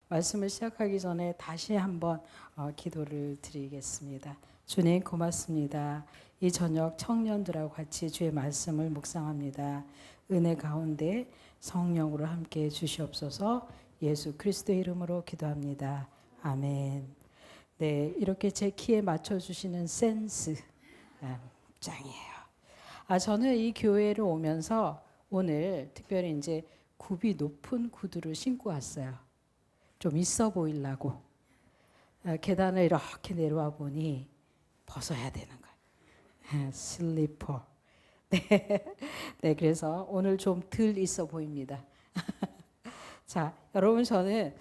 말씀을 시작하기 전에 다시 한번 기도를 드리겠습니다. 주님 고맙습니다. 이 저녁 청년들하고 같이 주의 말씀을 묵상합니다. 은혜 가운데 성령으로 함께 주시옵소서. 예수 그리스도의 이름으로 기도합니다. 아멘. 네, 이렇게 제 키에 맞춰 주시는 센스 짱이에요. 저는 이 교회를 오면서 오늘 특별히 이제 굽이 높은 구두를 신고 왔어요. 좀 있어 보이려고. 계단을 이렇게 내려와 보니 벗어야 되는 거예요. 슬리퍼. 네. 네, 그래서 오늘 좀 덜 있어 보입니다. 자, 여러분 저는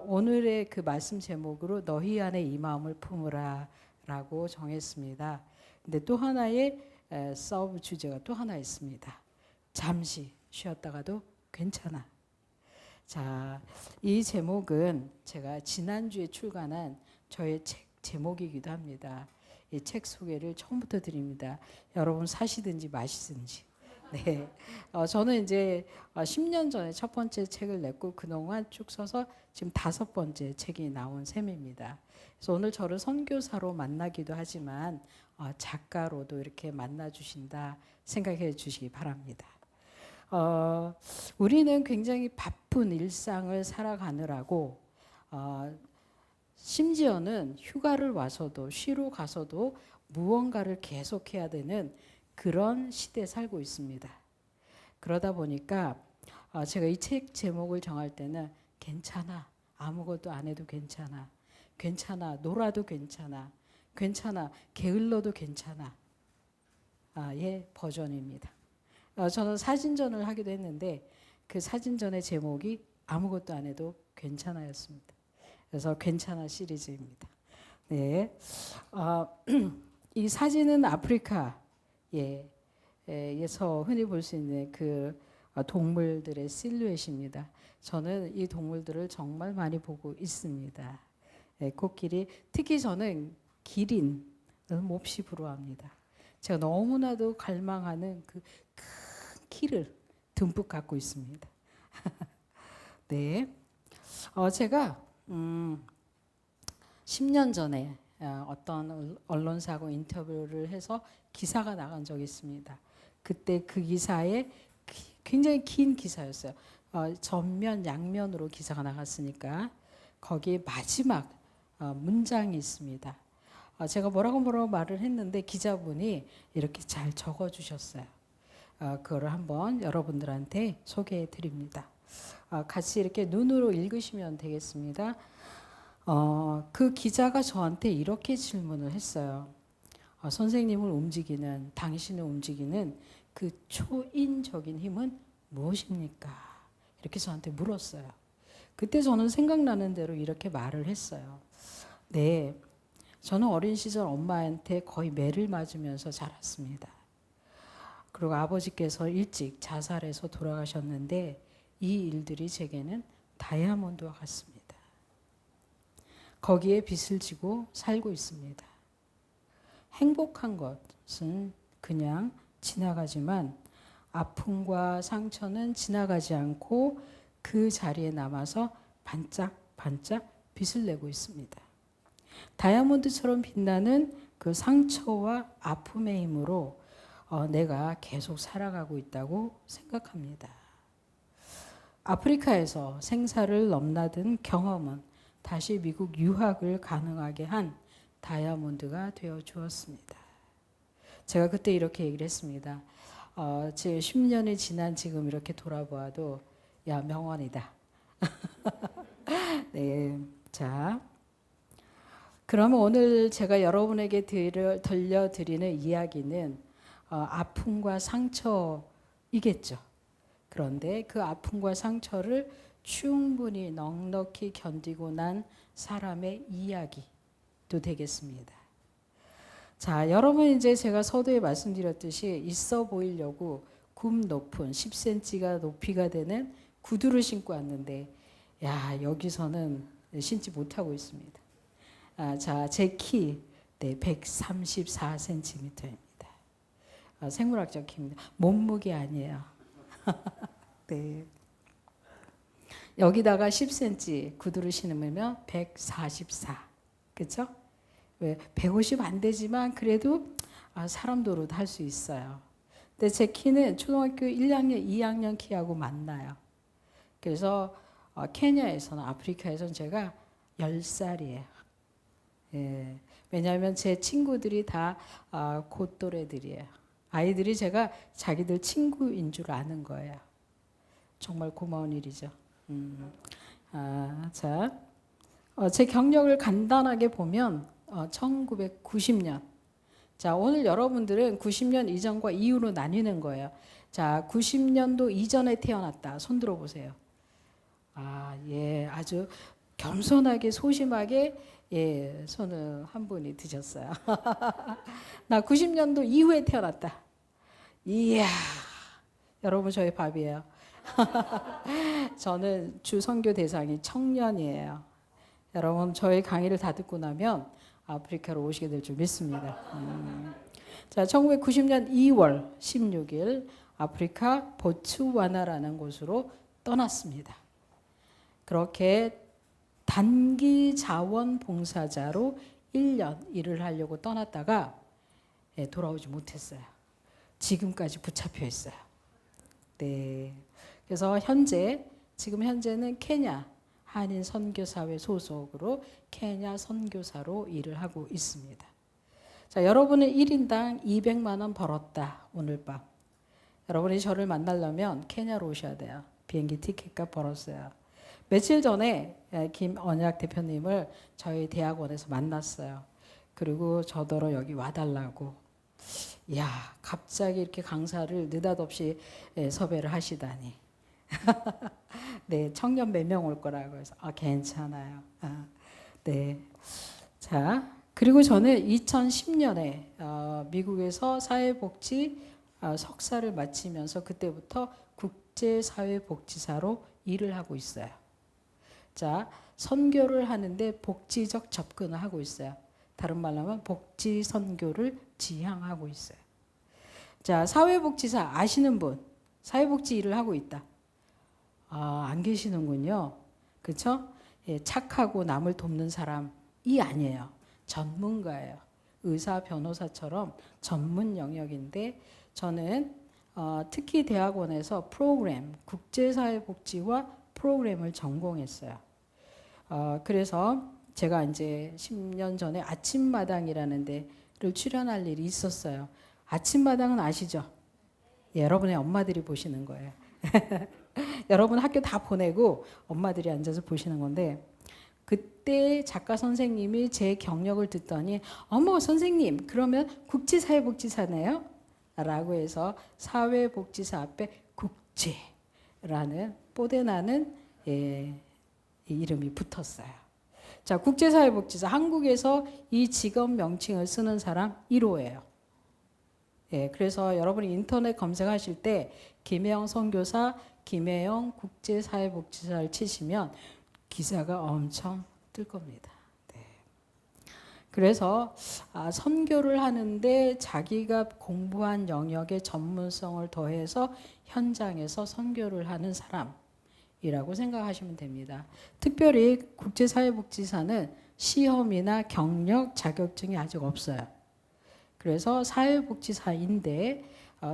오늘의 그 말씀 제목으로 너희 안에 이 마음을 품으라라고 정했습니다. 근데 또 하나의 서브 주제가 또 하나 있습니다. 잠시 쉬었다가도 괜찮아. 자, 이 제목은 제가 지난주에 출간한 저의 책 제목이기도 합니다. 이 책 소개를 처음부터 드립니다. 여러분 사시든지 마시든지. 네, 저는 이제 10년 전에 첫 번째 책을 냈고 그동안 쭉 써서 지금 5번째 책이 나온 셈입니다. 그래서 오늘 저를 선교사로 만나기도 하지만 작가로도 이렇게 만나주신다 생각해 주시기 바랍니다. 우리는 굉장히 바쁜 일상을 살아가느라고 심지어는 휴가를 와서도 쉬러 가서도 무언가를 계속해야 되는 그런 시대에 살고 있습니다. 그러다 보니까 제가 이 책 제목을 정할 때는 괜찮아, 아무것도 안 해도 괜찮아, 괜찮아, 놀아도 괜찮아, 괜찮아, 게을러도 괜찮아 의 버전입니다. 저는 사진전을 하기도 했는데 그 사진전의 제목이 아무것도 안 해도 괜찮아였습니다. 그래서 괜찮아 시리즈입니다. 네, 이 사진은 아프리카에서 흔히 볼 수 있는 그 동물들의 실루엣입니다. 저는 이 동물들을 정말 많이 보고 있습니다. 코끼리, 특히 저는 기린을 몹시 부러워합니다. 제가 너무나도 갈망하는 그 큰 키를 듬뿍 갖고 있습니다. 네, 제가 10년 전에 어떤 언론사하고 인터뷰를 해서 기사가 나간 적이 있습니다. 그때 그 기사에 굉장히 긴 기사였어요. 전면 양면으로 기사가 나갔으니까 거기에 마지막 문장이 있습니다. 제가 뭐라고 말을 했는데 기자분이 이렇게 잘 적어주셨어요. 그거를 한번 여러분들한테 소개해 드립니다. 같이 이렇게 눈으로 읽으시면 되겠습니다. 그 기자가 저한테 이렇게 질문을 했어요. 선생님을 움직이는, 당신을 움직이는 그 초인적인 힘은 무엇입니까? 이렇게 저한테 물었어요. 그때 저는 생각나는 대로 이렇게 말을 했어요. 네, 저는 어린 시절 엄마한테 거의 매를 맞으면서 자랐습니다. 그리고 아버지께서 일찍 자살해서 돌아가셨는데 이 일들이 제게는 다이아몬드와 같습니다. 거기에 빚을 지고 살고 있습니다. 행복한 것은 그냥 지나가지만 아픔과 상처는 지나가지 않고 그 자리에 남아서 반짝반짝 빛을 내고 있습니다. 다이아몬드처럼 빛나는 그 상처와 아픔의 힘으로 내가 계속 살아가고 있다고 생각합니다. 아프리카에서 생사를 넘나든 경험은 다시 미국 유학을 가능하게 한 다이아몬드가 되어 주었습니다. 제가 그때 이렇게 얘기를 했습니다. 제 10년이 지난 지금 이렇게 돌아보아도 야 명언이다. 네, 자, 그러면 오늘 제가 여러분에게 들려드리는 이야기는 아픔과 상처이겠죠. 그런데 그 아픔과 상처를 충분히 넉넉히 견디고 난 사람의 이야기도 되겠습니다. 자, 여러분 이제 제가 서두에 말씀드렸듯이 있어 보이려고 굽 높은 10cm가 높이가 되는 구두를 신고 왔는데 여기서는 신지 못하고 있습니다. 자, 제 키 134cm입니다. 생물학적 키입니다. 몸무게 아니에요. 네. 여기다가 10cm 구두를 신으면 144. 그렇죠? 왜 150 안 되지만 그래도 사람 도로도 할 수 있어요. 근데 제 키는 초등학교 1학년, 2학년 키하고 맞나요. 그래서 케냐에서는 아프리카에서는 제가 10살이에요. 예. 왜냐하면 제 친구들이 다 곧또래들이에요. 아이들이 제가 자기들 친구인 줄 아는 거예요. 정말 고마운 일이죠. 자, 제 경력을 간단하게 보면 1990년. 자, 오늘 여러분들은 90년 이전과 이후로 나뉘는 거예요. 자, 90년도 이전에 태어났다. 손 들어보세요. 예, 아주 겸손하게 소심하게 예, 손을 한 분이 드셨어요. 나 90년도 이후에 태어났다. 이야, 여러분 저희 밥이에요. 저는 주 선교 대상이 청년이에요. 여러분 저희 강의를 다 듣고 나면 아프리카로 오시게 될 줄 믿습니다. 자, 1990년 2월 16일 아프리카 보츠와나라는 곳으로 떠났습니다. 그렇게 단기 자원봉사자로 1년 일을 하려고 떠났다가 돌아오지 못했어요. 지금까지 붙잡혀 있어요. 네. 그래서 지금 현재는 케냐 한인 선교사회 소속으로 케냐 선교사로 일을 하고 있습니다. 자, 여러분은 1인당 200만 원 벌었다. 오늘 밤. 여러분이 저를 만나려면 케냐로 오셔야 돼요. 비행기 티켓값 벌었어요. 며칠 전에 김언약 대표님을 저희 대학원에서 만났어요. 그리고 저더러 여기 와달라고. 이야, 갑자기 이렇게 강사를 느닷없이 섭외를 하시다니. 네, 청년 몇 명 올 거라고 해서 괜찮아요. 네. 자, 그리고 저는 2010년에 미국에서 사회복지 석사를 마치면서 그때부터 국제사회복지사로 일을 하고 있어요. 자, 선교를 하는데 복지적 접근을 하고 있어요. 다른 말로 하면 복지 선교를 지향하고 있어요. 자, 사회복지사 아시는 분, 사회복지 일을 하고 있다. 안 계시는군요. 그렇죠? 예, 착하고 남을 돕는 사람이 아니에요. 전문가예요. 의사, 변호사처럼 전문 영역인데 저는 특히 대학원에서 프로그램, 국제사회복지와 프로그램을 전공했어요. 그래서 제가 이제 10년 전에 아침마당이라는 데를 출연할 일이 있었어요. 아침마당은 아시죠? 예, 여러분의 엄마들이 보시는 거예요. 여러분 학교 다 보내고 엄마들이 앉아서 보시는 건데 그때 작가 선생님이 제 경력을 듣더니 어머 선생님 그러면 국제사회복지사네요? 라고 해서 사회복지사 앞에 국제라는 뽀대나는 이름이 붙었어요. 자, 국제사회복지사 한국에서 이 직업 명칭을 쓰는 사람 1호예요. 예, 그래서 여러분이 인터넷 검색하실 때 김혜영 선교사, 김혜영 국제사회복지사를 치시면 기사가 엄청 뜰 겁니다. 네. 그래서 선교를 하는데 자기가 공부한 영역의 전문성을 더해서 현장에서 선교를 하는 사람이라고 생각하시면 됩니다. 특별히 국제사회복지사는 시험이나 경력 자격증이 아직 없어요. 그래서 사회복지사인데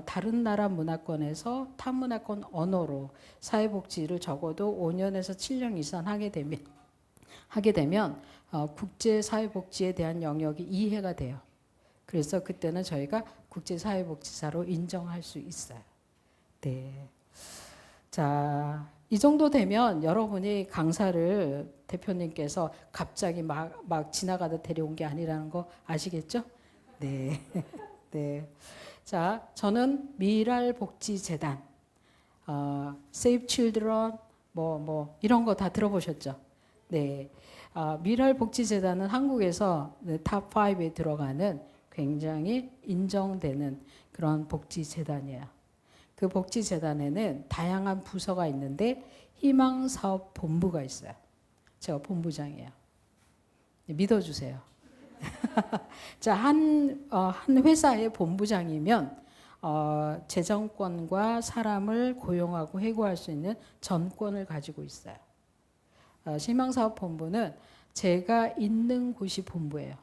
다른 나라 문화권에서 타 문화권 언어로 사회복지를 적어도 5년에서 7년 이상 하게 되면 국제사회복지에 대한 영역이 이해가 돼요. 그래서 그때는 저희가 국제사회복지사로 인정할 수 있어요. 네. 자, 이 정도 되면 여러분이 강사를 대표님께서 갑자기 막 지나가다 데려온 게 아니라는 거 아시겠죠? 네. 네. 자, 저는 미랄복지재단, Save Children, 이런 거 다 들어보셨죠? 네. 미랄복지재단은 한국에서 탑 5에 들어가는 굉장히 인정되는 그런 복지재단이에요. 그 복지재단에는 다양한 부서가 있는데 희망사업본부가 있어요. 제가 본부장이에요. 믿어주세요. 자, 한 회사의 본부장이면 재정권과 사람을 고용하고 해고할 수 있는 전권을 가지고 있어요. 희망사업본부는 제가 있는 곳이 본부예요.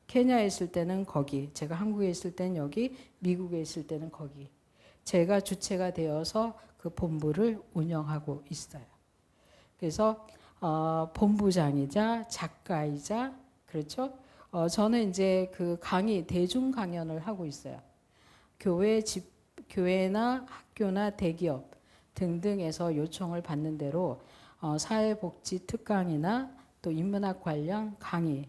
케냐에 있을 때는 거기, 제가 한국에 있을 때는 여기, 미국에 있을 때는 거기. 제가 주체가 되어서 그 본부를 운영하고 있어요. 그래서 본부장이자 작가이자 그렇죠. 저는 이제 그 강의 대중 강연을 하고 있어요. 교회나 학교나 대기업 등등에서 요청을 받는 대로 사회복지 특강이나 또 인문학 관련 강의.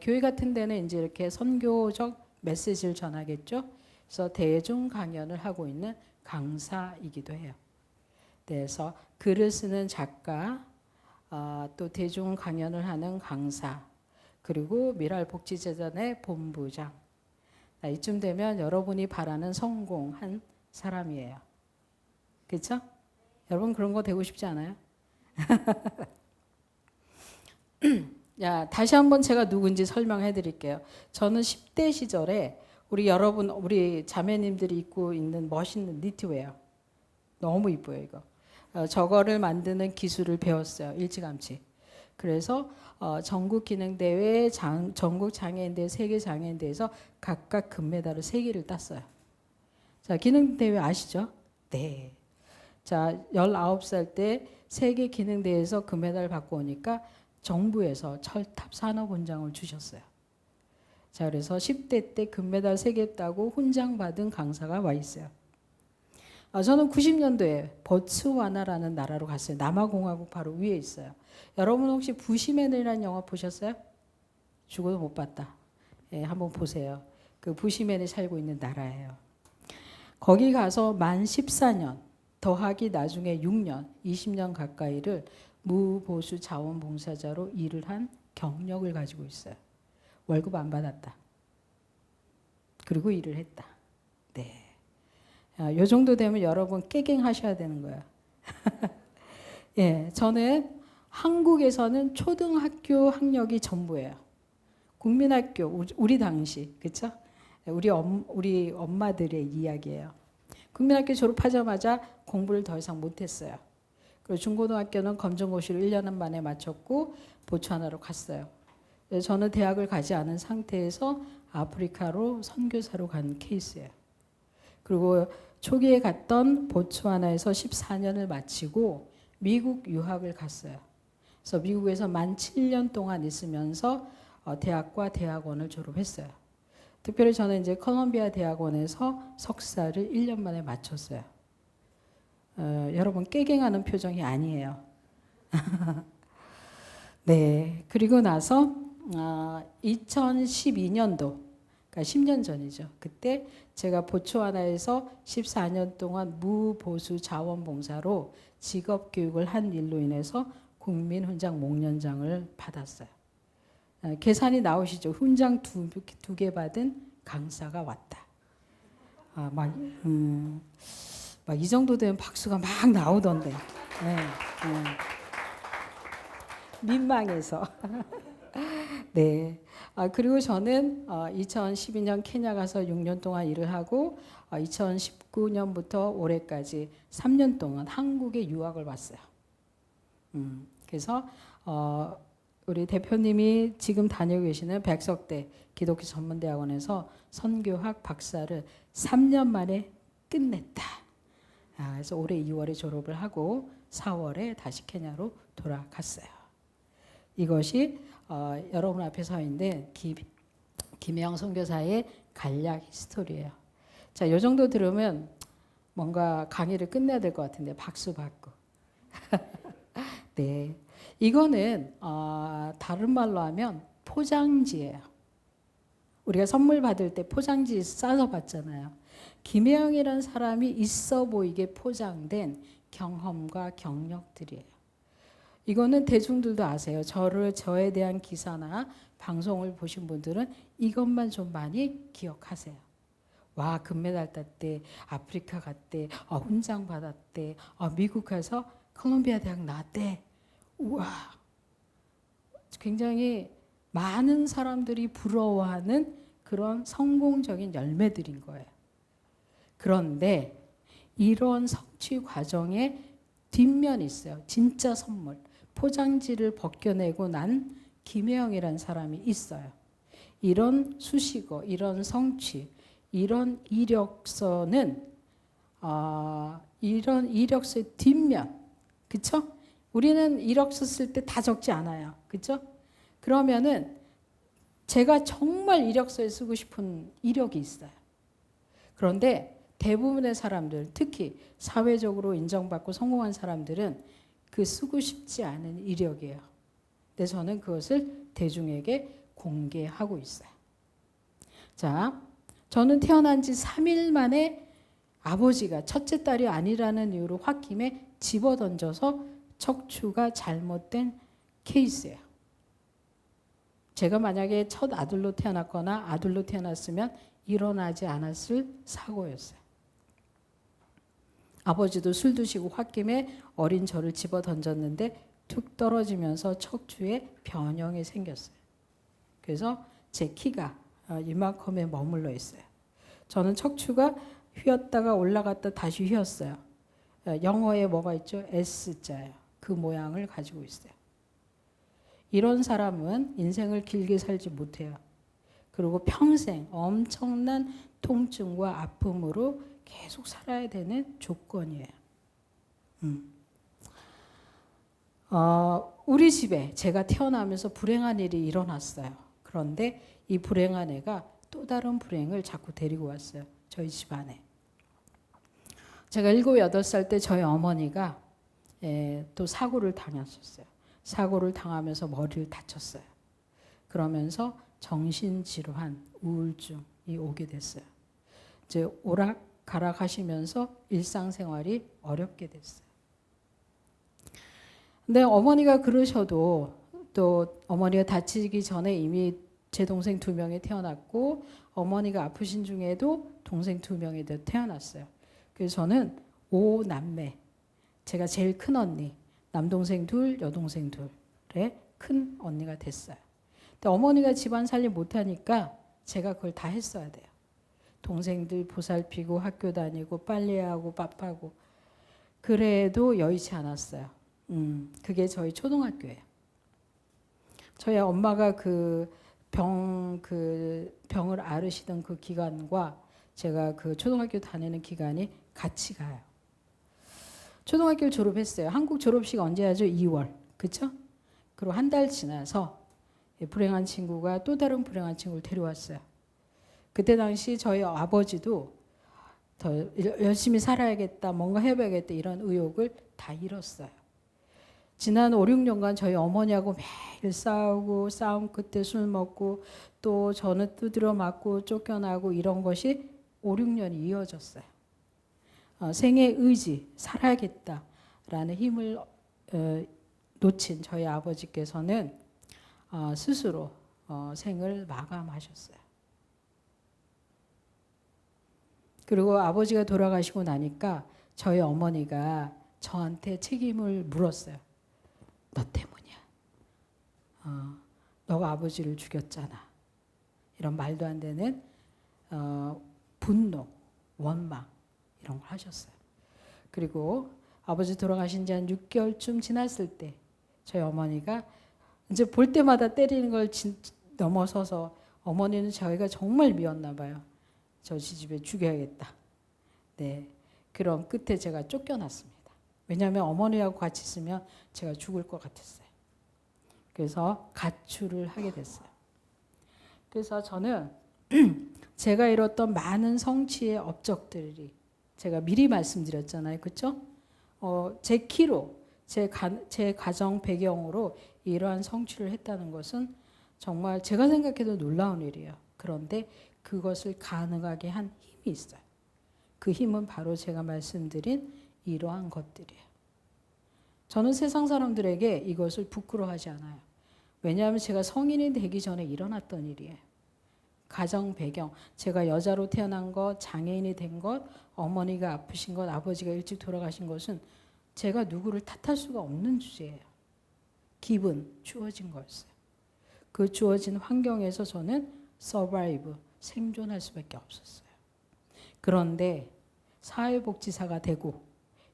교회 같은 데는 이제 이렇게 선교적 메시지를 전하겠죠. 그래서 대중 강연을 하고 있는 강사이기도 해요. 그래서 글을 쓰는 작가, 또 대중 강연을 하는 강사, 그리고 미랄복지재단의 본부장. 이쯤 되면 여러분이 바라는 성공한 사람이에요. 그렇죠? 여러분 그런 거 되고 싶지 않아요? 야, 다시 한번 제가 누군지 설명해 드릴게요. 저는 10대 시절에 우리 자매님들이 입고 있는 멋있는 니트웨어. 너무 이뻐요, 이거. 저거를 만드는 기술을 배웠어요, 일찌감치. 그래서 전국 기능대회, 전국 장애인대회, 세계 장애인대회에서 각각 금메달을 3개를 땄어요. 자, 기능대회 아시죠? 네. 자, 19살 때 세계 기능대회에서 금메달 받고 오니까 정부에서 철탑 산업훈장을 주셨어요. 자, 그래서 10대 때 금메달 3개 따고 훈장 받은 강사가 와 있어요. 저는 90년도에 보츠와나라는 나라로 갔어요. 남아공화국 바로 위에 있어요. 여러분 혹시 부시맨이라는 영화 보셨어요? 죽어도 못 봤다. 예, 한번 보세요. 그 부시맨이 살고 있는 나라예요. 거기 가서 만 14년 더하기 나중에 6년, 20년 가까이를 무보수 자원봉사자로 일을 한 경력을 가지고 있어요. 월급 안 받았다. 그리고 일을 했다. 네. 요 정도 되면 여러분 깨갱하셔야 되는 거야. 예, 저는 한국에서는 초등학교 학력이 전부예요. 국민학교 우리 당시 그렇죠? 우리 엄마들의 이야기예요. 국민학교 졸업하자마자 공부를 더 이상 못했어요. 그리고 중고등학교는 검정고시를 1년 만에 마쳤고 보츠와나로 갔어요. 저는 대학을 가지 않은 상태에서 아프리카로 선교사로 간 케이스예요. 그리고 초기에 갔던 보츠와나에서 14년을 마치고 미국 유학을 갔어요. 그래서 미국에서 만 7년 동안 있으면서 대학과 대학원을 졸업했어요. 특별히 저는 이제 콜롬비아 대학원에서 석사를 1년 만에 마쳤어요. 여러분 깨갱하는 표정이 아니에요. 네, 그리고 나서 2012년도, 그러니까 10년 전이죠. 그때 제가 보츠와나에서 14년 동안 무보수 자원봉사로 직업교육을 한 일로 인해서 국민훈장 목련장을 받았어요. 계산이 나오시죠? 훈장 두 개 받은 강사가 왔다. 막 이 정도 되면 박수가 막 나오던데. 네, 민망해서. 네. 그리고 저는 2012년 케냐 가서 6년 동안 일을 하고 2019년부터 올해까지 3년 동안 한국에 유학을 왔어요. 그래서 우리 대표님이 지금 다니고 계시는 백석대 기독교 전문대학원에서 선교학 박사를 3년 만에 끝냈다. 그래서 올해 2월에 졸업을 하고 4월에 다시 케냐로 돌아갔어요. 이것이 여러분 앞에 서 있는 김혜영 선교사의 간략 히스토리예요. 자, 이 정도 들으면 뭔가 강의를 끝내야 될 것 같은데 박수 받고. 네, 이거는 다른 말로 하면 포장지예요. 우리가 선물 받을 때 포장지 싸서 받잖아요. 김혜영이라는 사람이 있어 보이게 포장된 경험과 경력들이에요. 이거는 대중들도 아세요. 저에 대한 기사나 방송을 보신 분들은 이것만 좀 많이 기억하세요. 와, 금메달 땄대, 아프리카 갔대, 훈장 받았대, 미국 가서 콜롬비아 대학 나왔대. 우와, 굉장히 많은 사람들이 부러워하는 그런 성공적인 열매들인 거예요. 그런데 이런 성취 과정에 뒷면이 있어요. 진짜 선물. 포장지를 벗겨내고 난 김혜영이라는 사람이 있어요. 이런 수식어, 이런 성취, 이런 이력서는 이런 이력서의 뒷면, 그쵸? 우리는 이력서 쓸 때 다 적지 않아요, 그쵸? 그러면은 제가 정말 이력서에 쓰고 싶은 이력이 있어요. 그런데 대부분의 사람들, 특히 사회적으로 인정받고 성공한 사람들은 그 쓰고 싶지 않은 이력이에요. 근데 저는 그것을 대중에게 공개하고 있어요. 자, 저는 태어난 지 3일 만에 아버지가 첫째 딸이 아니라는 이유로 홧김에 집어던져서 척추가 잘못된 케이스예요. 제가 만약에 첫 아들로 태어났거나 아들로 태어났으면 일어나지 않았을 사고였어요. 아버지도 술 드시고 홧김에 어린 저를 집어던졌는데 툭 떨어지면서 척추에 변형이 생겼어요. 그래서 제 키가 이만큼에 머물러 있어요. 저는 척추가 휘었다가 올라갔다 다시 휘었어요. 영어에 뭐가 있죠? S자예요. 그 모양을 가지고 있어요. 이런 사람은 인생을 길게 살지 못해요. 그리고 평생 엄청난 통증과 아픔으로 계속 살아야 되는 조건이에요. 우리 집에 제가 태어나면서 불행한 일이 일어났어요. 그런데 이 불행한 애가 또 다른 불행을 자꾸 데리고 왔어요. 저희 집안에. 제가 7, 8살 때 저희 어머니가 또 사고를 당했었어요. 사고를 당하면서 머리를 다쳤어요. 그러면서 정신질환, 우울증이 오게 됐어요. 이제 오락가락 하시면서 일상생활이 어렵게 됐어요. 근데 어머니가 그러셔도 또 어머니가 다치기 전에 이미 제 동생 2명이 태어났고 어머니가 아프신 중에도 동생 2명이 태어났어요. 그래서 저는 5남매, 제가 제일 큰 언니, 남동생 2, 여동생 2의 큰 언니가 됐어요. 근데 어머니가 집안 살림 못하니까 제가 그걸 다 했어야 돼요. 동생들 보살피고 학교 다니고 빨래하고 밥하고. 그래도 여의치 않았어요. 그게 저희 초등학교예요. 저희 엄마가 병을 앓으시던 그 기간과 제가 그 초등학교 다니는 기간이 같이 가요. 초등학교를 졸업했어요. 한국 졸업식 언제 하죠? 2월. 그쵸? 그리고 한 달 지나서 불행한 친구가 또 다른 불행한 친구를 데려왔어요. 그때 당시 저희 아버지도 더 열심히 살아야겠다, 뭔가 해봐야겠다 이런 의욕을 다 잃었어요. 지난 5, 6년간 저희 어머니하고 매일 싸우고 싸움 끝에 술 먹고 또 저는 두드려 맞고 쫓겨나고 이런 것이 5, 6년이 이어졌어요. 생의 의지, 살아야겠다라는 힘을 놓친 저희 아버지께서는 스스로 생을 마감하셨어요. 그리고 아버지가 돌아가시고 나니까 저희 어머니가 저한테 책임을 물었어요. 너 때문이야. 너가 아버지를 죽였잖아. 이런 말도 안 되는 분노, 원망 이런 걸 하셨어요. 그리고 아버지 돌아가신 지 한 6개월쯤 지났을 때 저희 어머니가 이제 볼 때마다 때리는 걸 넘어서서 어머니는 저희가 정말 미웠나 봐요. 저 집에 죽여야겠다. 네, 그런 끝에 제가 쫓겨났습니다. 왜냐하면 어머니하고 같이 있으면 제가 죽을 것 같았어요. 그래서 가출을 하게 됐어요. 그래서 저는 제가 이뤘던 많은 성취의 업적들이 제가 미리 말씀드렸잖아요. 그렇죠? 제 키로, 제 가정 배경으로 이러한 성취를 했다는 것은 정말 제가 생각해도 놀라운 일이에요. 그런데 그것을 가능하게 한 힘이 있어요. 그 힘은 바로 제가 말씀드린 이러한 것들이에요. 저는 세상 사람들에게 이것을 부끄러워하지 않아요. 왜냐하면 제가 성인이 되기 전에 일어났던 일이에요. 가정 배경, 제가 여자로 태어난 것, 장애인이 된 것, 어머니가 아프신 것, 아버지가 일찍 돌아가신 것은 제가 누구를 탓할 수가 없는 주제예요. 기분, 주어진 거였어요. 그 주어진 환경에서 저는 survive, 생존할 수밖에 없었어요. 그런데 사회복지사가 되고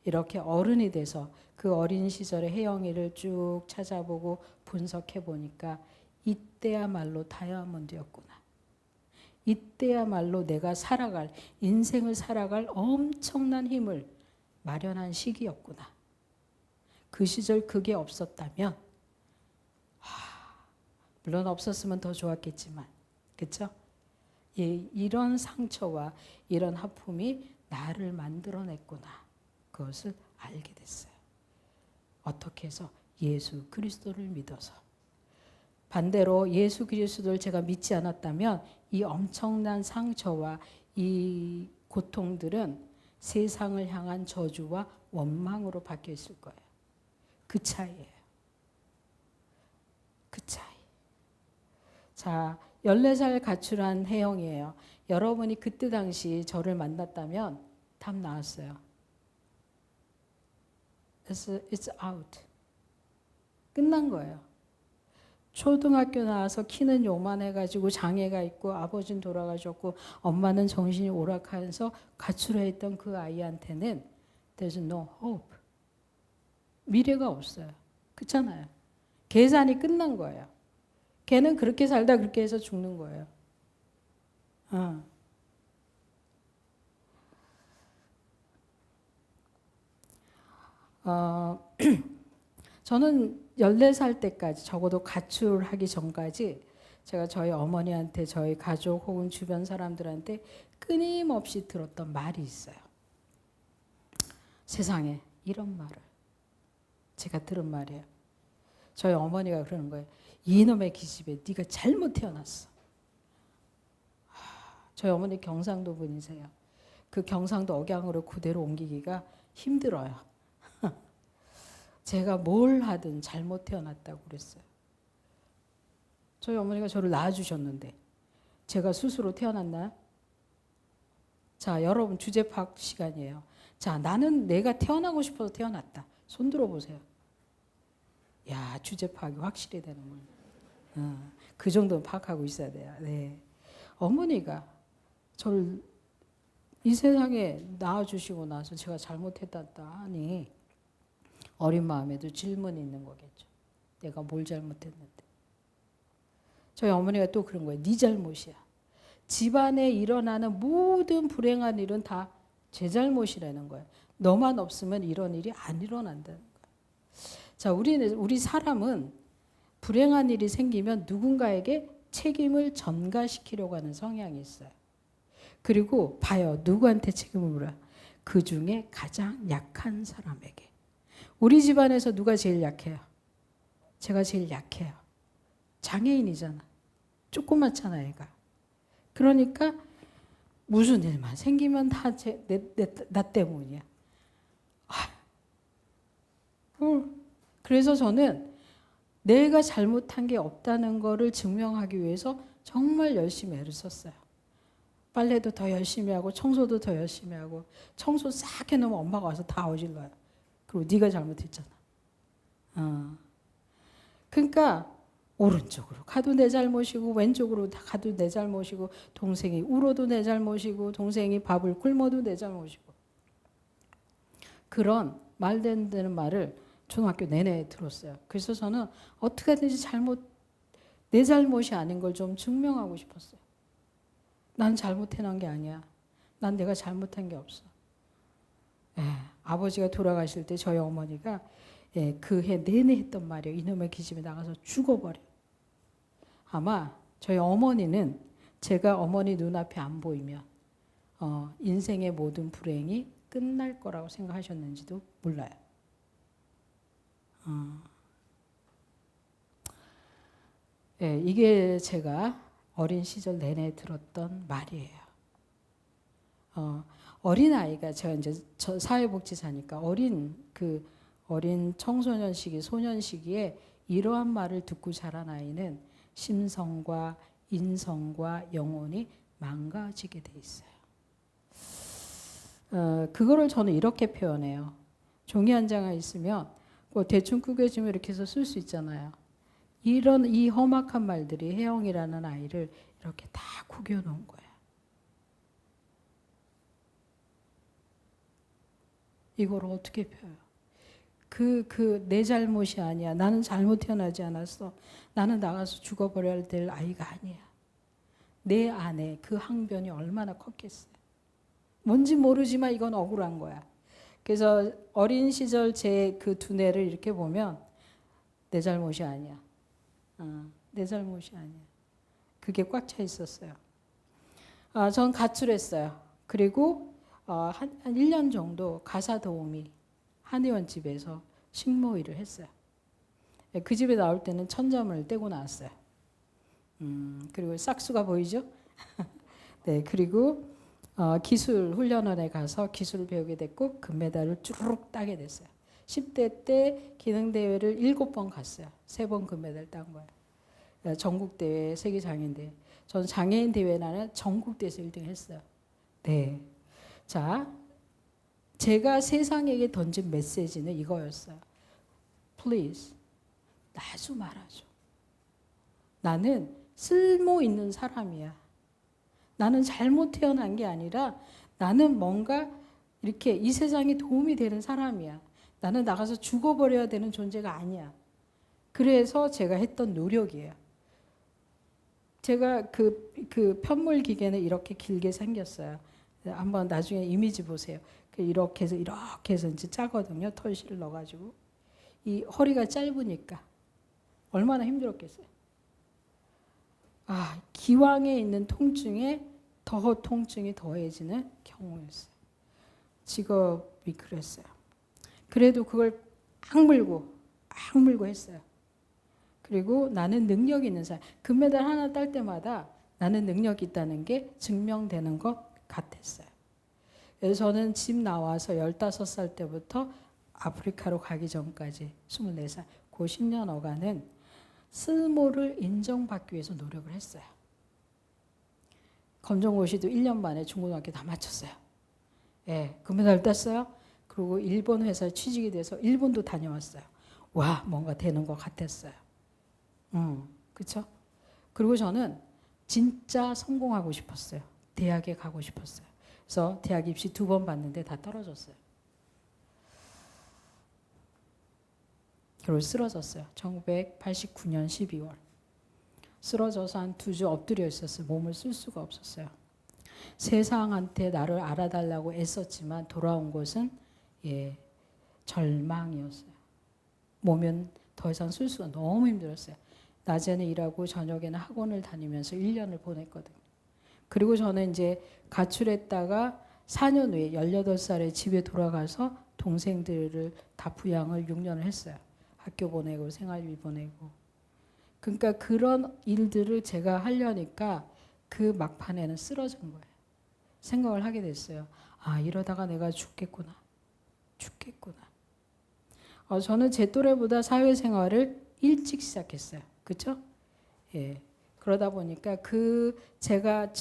이렇게 어른이 돼서 그 어린 시절의 혜영이를 쭉 찾아보고 분석해 보니까 이때야말로 다이아몬드였구나. 이때야말로 내가 살아갈, 인생을 살아갈 엄청난 힘을 마련한 시기였구나. 그 시절 그게 없었다면, 물론 없었으면 더 좋았겠지만, 그렇죠? 이런 상처와 이런 아픔이 나를 만들어냈구나. 그것을 알게 됐어요. 어떻게 해서? 예수 그리스도를 믿어서. 반대로 예수 그리스도를 제가 믿지 않았다면 이 엄청난 상처와 이 고통들은 세상을 향한 저주와 원망으로 바뀌어 있을 거예요. 그 차이예요. 그 차이. 자, 14살 가출한 혜영이에요. 여러분이 그때 당시 저를 만났다면 답 나왔어요. It's out. 끝난 거예요. 초등학교 나와서 키는 요만해가지고 장애가 있고 아버지는 돌아가셨고 엄마는 정신이 오락하면서 가출해 있던 그 아이한테는 There's no hope. 미래가 없어요. 그렇잖아요. 계산이 끝난 거예요. 걔는 그렇게 살다 그렇게 해서 죽는 거예요. 저는 14살 때까지 적어도 가출하기 전까지 제가 저희 어머니한테 저희 가족 혹은 주변 사람들한테 끊임없이 들었던 말이 있어요. 세상에 이런 말을 제가 들은 말이에요. 저희 어머니가 그러는 거예요. 이놈의 기집애 네가 잘못 태어났어. 저희 어머니 경상도 분이세요. 그 경상도 억양으로 그대로 옮기기가 힘들어요. 제가 뭘 하든 잘못 태어났다고 그랬어요. 저희 어머니가 저를 낳아주셨는데 제가 스스로 태어났나요? 자, 여러분 주제 파악 시간이에요. 자, 나는 내가 태어나고 싶어서 태어났다. 손 들어보세요. 야, 주제 파악이 확실히 되는군요. 그 정도는 파악하고 있어야 돼요. 네. 어머니가 저를 이 세상에 낳아주시고 나서 제가 잘못했다 하니 어린 마음에도 질문이 있는 거겠죠. 내가 뭘 잘못했는데. 저희 어머니가 또 그런 거예요. 네 잘못이야. 집안에 일어나는 모든 불행한 일은 다 제 잘못이라는 거예요. 너만 없으면 이런 일이 안 일어난다는 거예요. 자, 우리 사람은 불행한 일이 생기면 누군가에게 책임을 전가시키려고 하는 성향이 있어요. 그리고 봐요. 누구한테 책임을 물어요? 그 중에 가장 약한 사람에게. 우리 집안에서 누가 제일 약해요? 제가 제일 약해요. 장애인이잖아. 조그맣잖아, 애가. 그러니까 무슨 일만 생기면 다 나 때문이야. 그래서 저는 내가 잘못한 게 없다는 거를 증명하기 위해서 정말 열심히 애를 썼어요. 빨래도 더 열심히 하고 청소도 더 열심히 하고 청소 싹 해놓으면 엄마가 와서 다 어질러요. 그리고 네가 잘못했잖아. 그러니까 오른쪽으로 가도 내 잘못이고 왼쪽으로 가도 내 잘못이고 동생이 울어도 내 잘못이고 동생이 밥을 굶어도 내 잘못이고 그런 말도 안 되는 말을 중학교 내내 들었어요. 그래서 저는 어떻게 하든지 내 잘못이 아닌 걸 좀 증명하고 싶었어요. 난 잘못해놓은 게 아니야. 난 내가 잘못한 게 없어. 아버지가 돌아가실 때 저희 어머니가 그 해 내내 했던 말이에요. 이놈의 기집애 나가서 죽어버려. 아마 저희 어머니는 제가 어머니 눈앞에 안 보이면 인생의 모든 불행이 끝날 거라고 생각하셨는지도 몰라요. 이게 제가 어린 시절 내내 들었던 말이에요. 어린 아이가 제가 이제 사회복지사니까 어린 청소년 시기, 소년 시기에 이러한 말을 듣고 자란 아이는 심성과 인성과 영혼이 망가지게 돼 있어요. 그거를 저는 이렇게 표현해요. 종이 한 장이 있으면 대충 구겨지면 이렇게 해서 쓸 수 있잖아요. 이 험악한 말들이 혜영이라는 아이를 이렇게 다 구겨놓은 거예요. 이걸 어떻게 펴요? 내 잘못이 아니야. 나는 잘못 태어나지 않았어. 나는 나가서 죽어버려야 될 아이가 아니야. 내 안에 그 항변이 얼마나 컸겠어요. 뭔지 모르지만 이건 억울한 거야. 그래서 어린 시절 제 그 두뇌를 이렇게 보면 내 잘못이 아니야. 내 잘못이 아니야. 그게 꽉 차 있었어요. 전 가출했어요. 그리고 한 1년 정도 가사 도우미 한의원 집에서 식모 일을 했어요. 그 집에 나올 때는 천점을 떼고 나왔어요. 그리고 싹수가 보이죠? 네, 그리고 기술 훈련원에 가서 기술을 배우게 됐고 금메달을 쭈르륵 따게 됐어요. 10대 때 기능대회를 7번 갔어요. 3번 금메달 딴 거예요. 전국대회, 세계장애인대회. 저는 장애인 대회는 전국대회에서 1등 했어요. 네. 자, 제가 세상에게 던진 메시지는 이거였어요. Please, 나 좀 알아줘. 나는 쓸모 있는 사람이야. 나는 잘못 태어난 게 아니라 나는 뭔가 이렇게 이 세상에 도움이 되는 사람이야. 나는 나가서 죽어버려야 되는 존재가 아니야. 그래서 제가 했던 노력이에요. 제가 그 편물 기계는 이렇게 길게 생겼어요. 한번 나중에 이미지 보세요. 이렇게 해서 이제 짜거든요. 털실을 넣어가지고. 이 허리가 짧으니까 얼마나 힘들었겠어요. 기왕에 있는 통증에 더 통증이 더해지는 경우였어요. 직업이 그랬어요. 그래도 그걸 악물고 했어요. 그리고 나는 능력이 있는 사람. 금메달 하나 딸 때마다 나는 능력이 있다는 게 증명되는 것 같았어요. 그래서 저는 집 나와서 15살 때부터 아프리카로 가기 전까지 24살, 그 10년여간은 쓸모를 인정받기 위해서 노력을 했어요. 검정고시도 1년 만에 중고등학교 다 마쳤어요. 예, 금메달 땄어요. 그리고 일본 회사에 취직이 돼서 일본도 다녀왔어요. 와, 뭔가 되는 것 같았어요. 그렇죠? 그리고 저는 진짜 성공하고 싶었어요. 대학에 가고 싶었어요. 그래서 대학 입시 2번 봤는데 다 떨어졌어요. 그리고 쓰러졌어요. 1989년 12월. 쓰러져서 한 2주 엎드려 있었어요. 몸을 쓸 수가 없었어요. 세상한테 나를 알아달라고 애썼지만 돌아온 것은 절망이었어요. 몸은 더 이상 쓸 수가 너무 힘들었어요. 낮에는 일하고 저녁에는 학원을 다니면서 1년을 보냈거든요. 그리고 저는 이제 가출했다가 4년 후에 18살에 집에 돌아가서 동생들을 다 부양을 6년을 했어요. 학교 보내고 생활비 보내고. 그러니까 그런 일들을 제가 하려니까 그 막판에는 쓰러진 거예요. 생각을 하게 됐어요. 이러다가 내가 죽겠구나. 저는 제 또래보다 사회생활을 일찍 시작했어요. 그렇죠? 예. 그러다 보니까 제가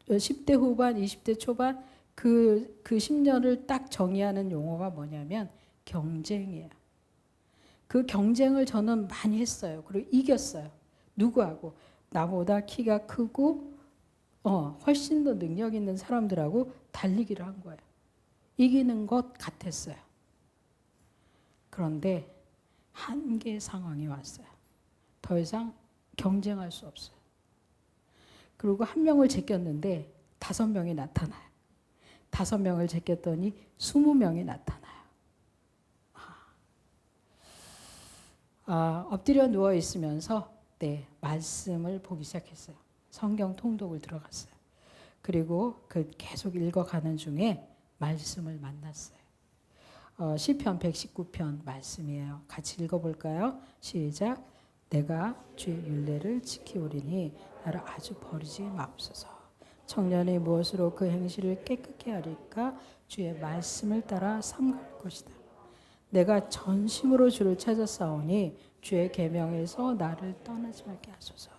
10대 후반, 20대 초반 그 10년을 딱 정의하는 용어가 뭐냐면 경쟁이에요. 그 경쟁을 저는 많이 했어요. 그리고 이겼어요. 누구하고? 나보다 키가 크고 훨씬 더 능력 있는 사람들하고 달리기를 한 거예요. 이기는 것 같았어요. 그런데 한계 상황이 왔어요. 더 이상 경쟁할 수 없어요. 그리고 한 명을 제꼈는데 5명이 나타나요. 5명을 제꼈더니 20명이 나타나요. 엎드려 누워 있으면서 말씀을 보기 시작했어요. 성경 통독을 들어갔어요. 그리고 계속 읽어가는 중에 말씀을 만났어요. 시편 119편 말씀이에요. 같이 읽어볼까요? 시작. 내가 주의 율례를 지키오리니 나를 아주 버리지 마옵소서. 청년이 무엇으로 그 행실을 깨끗게 하리까? 주의 말씀을 따라 삼갈 것이다. 내가 전심으로 주를 찾았사오니 주의 계명에서 나를 떠나지 말게 하소서.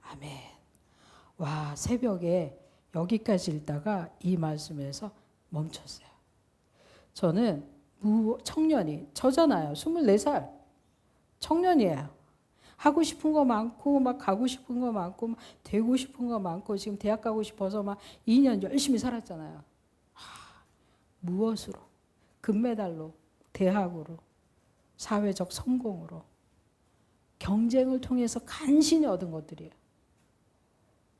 아멘. 와, 새벽에 여기까지 읽다가 이 말씀에서 멈췄어요. 저는 청년이, 저잖아요. 24살. 청년이에요. 하고 싶은 거 많고, 막 가고 싶은 거 많고, 막 되고 싶은 거 많고, 지금 대학 가고 싶어서 막 2년 열심히 살았잖아요. 무엇으로? 금메달로, 대학으로, 사회적 성공으로, 경쟁을 통해서 간신히 얻은 것들이에요.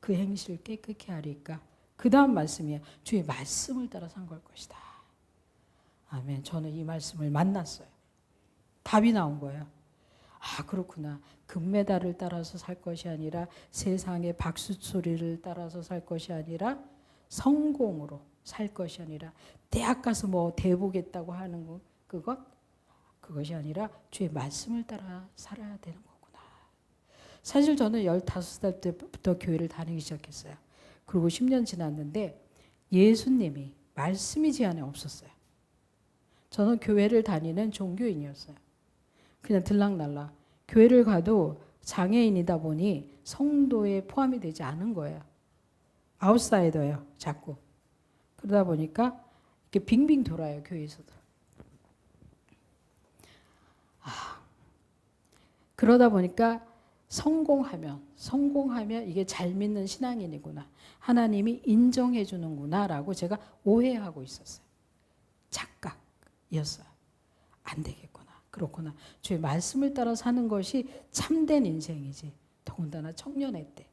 그 행실을 깨끗게 하리까. 그 다음 말씀이에요. 주의 말씀을 따라 산 걸 것이다. 아멘. 저는 이 말씀을 만났어요. 답이 나온 거예요. 아, 그렇구나. 금메달을 따라서 살 것이 아니라, 세상의 박수 소리를 따라서 살 것이 아니라, 성공으로 살 것이 아니라, 대학 가서 뭐 대보겠다고 하는 그것이 아니라 주의 말씀을 따라 살아야 되는 거구나. 사실 저는 15살 때부터 교회를 다니기 시작했어요. 그리고 10년 지났는데 예수님이 말씀이 제 안에 없었어요. 저는 교회를 다니는 종교인이었어요. 그냥 들락날락. 교회를 가도 장애인이다 보니 성도에 포함이 되지 않은 거예요. 아웃사이더예요, 자꾸. 그러다 보니까 이렇게 빙빙 돌아요, 교회에서도. 그러다 보니까 성공하면 이게 잘 믿는 신앙인이구나. 하나님이 인정해 주는구나라고 제가 오해하고 있었어요. 착각이었어요. 안 되겠구나. 그렇구나. 주의 말씀을 따라 사는 것이 참된 인생이지. 더군다나 청년의 때.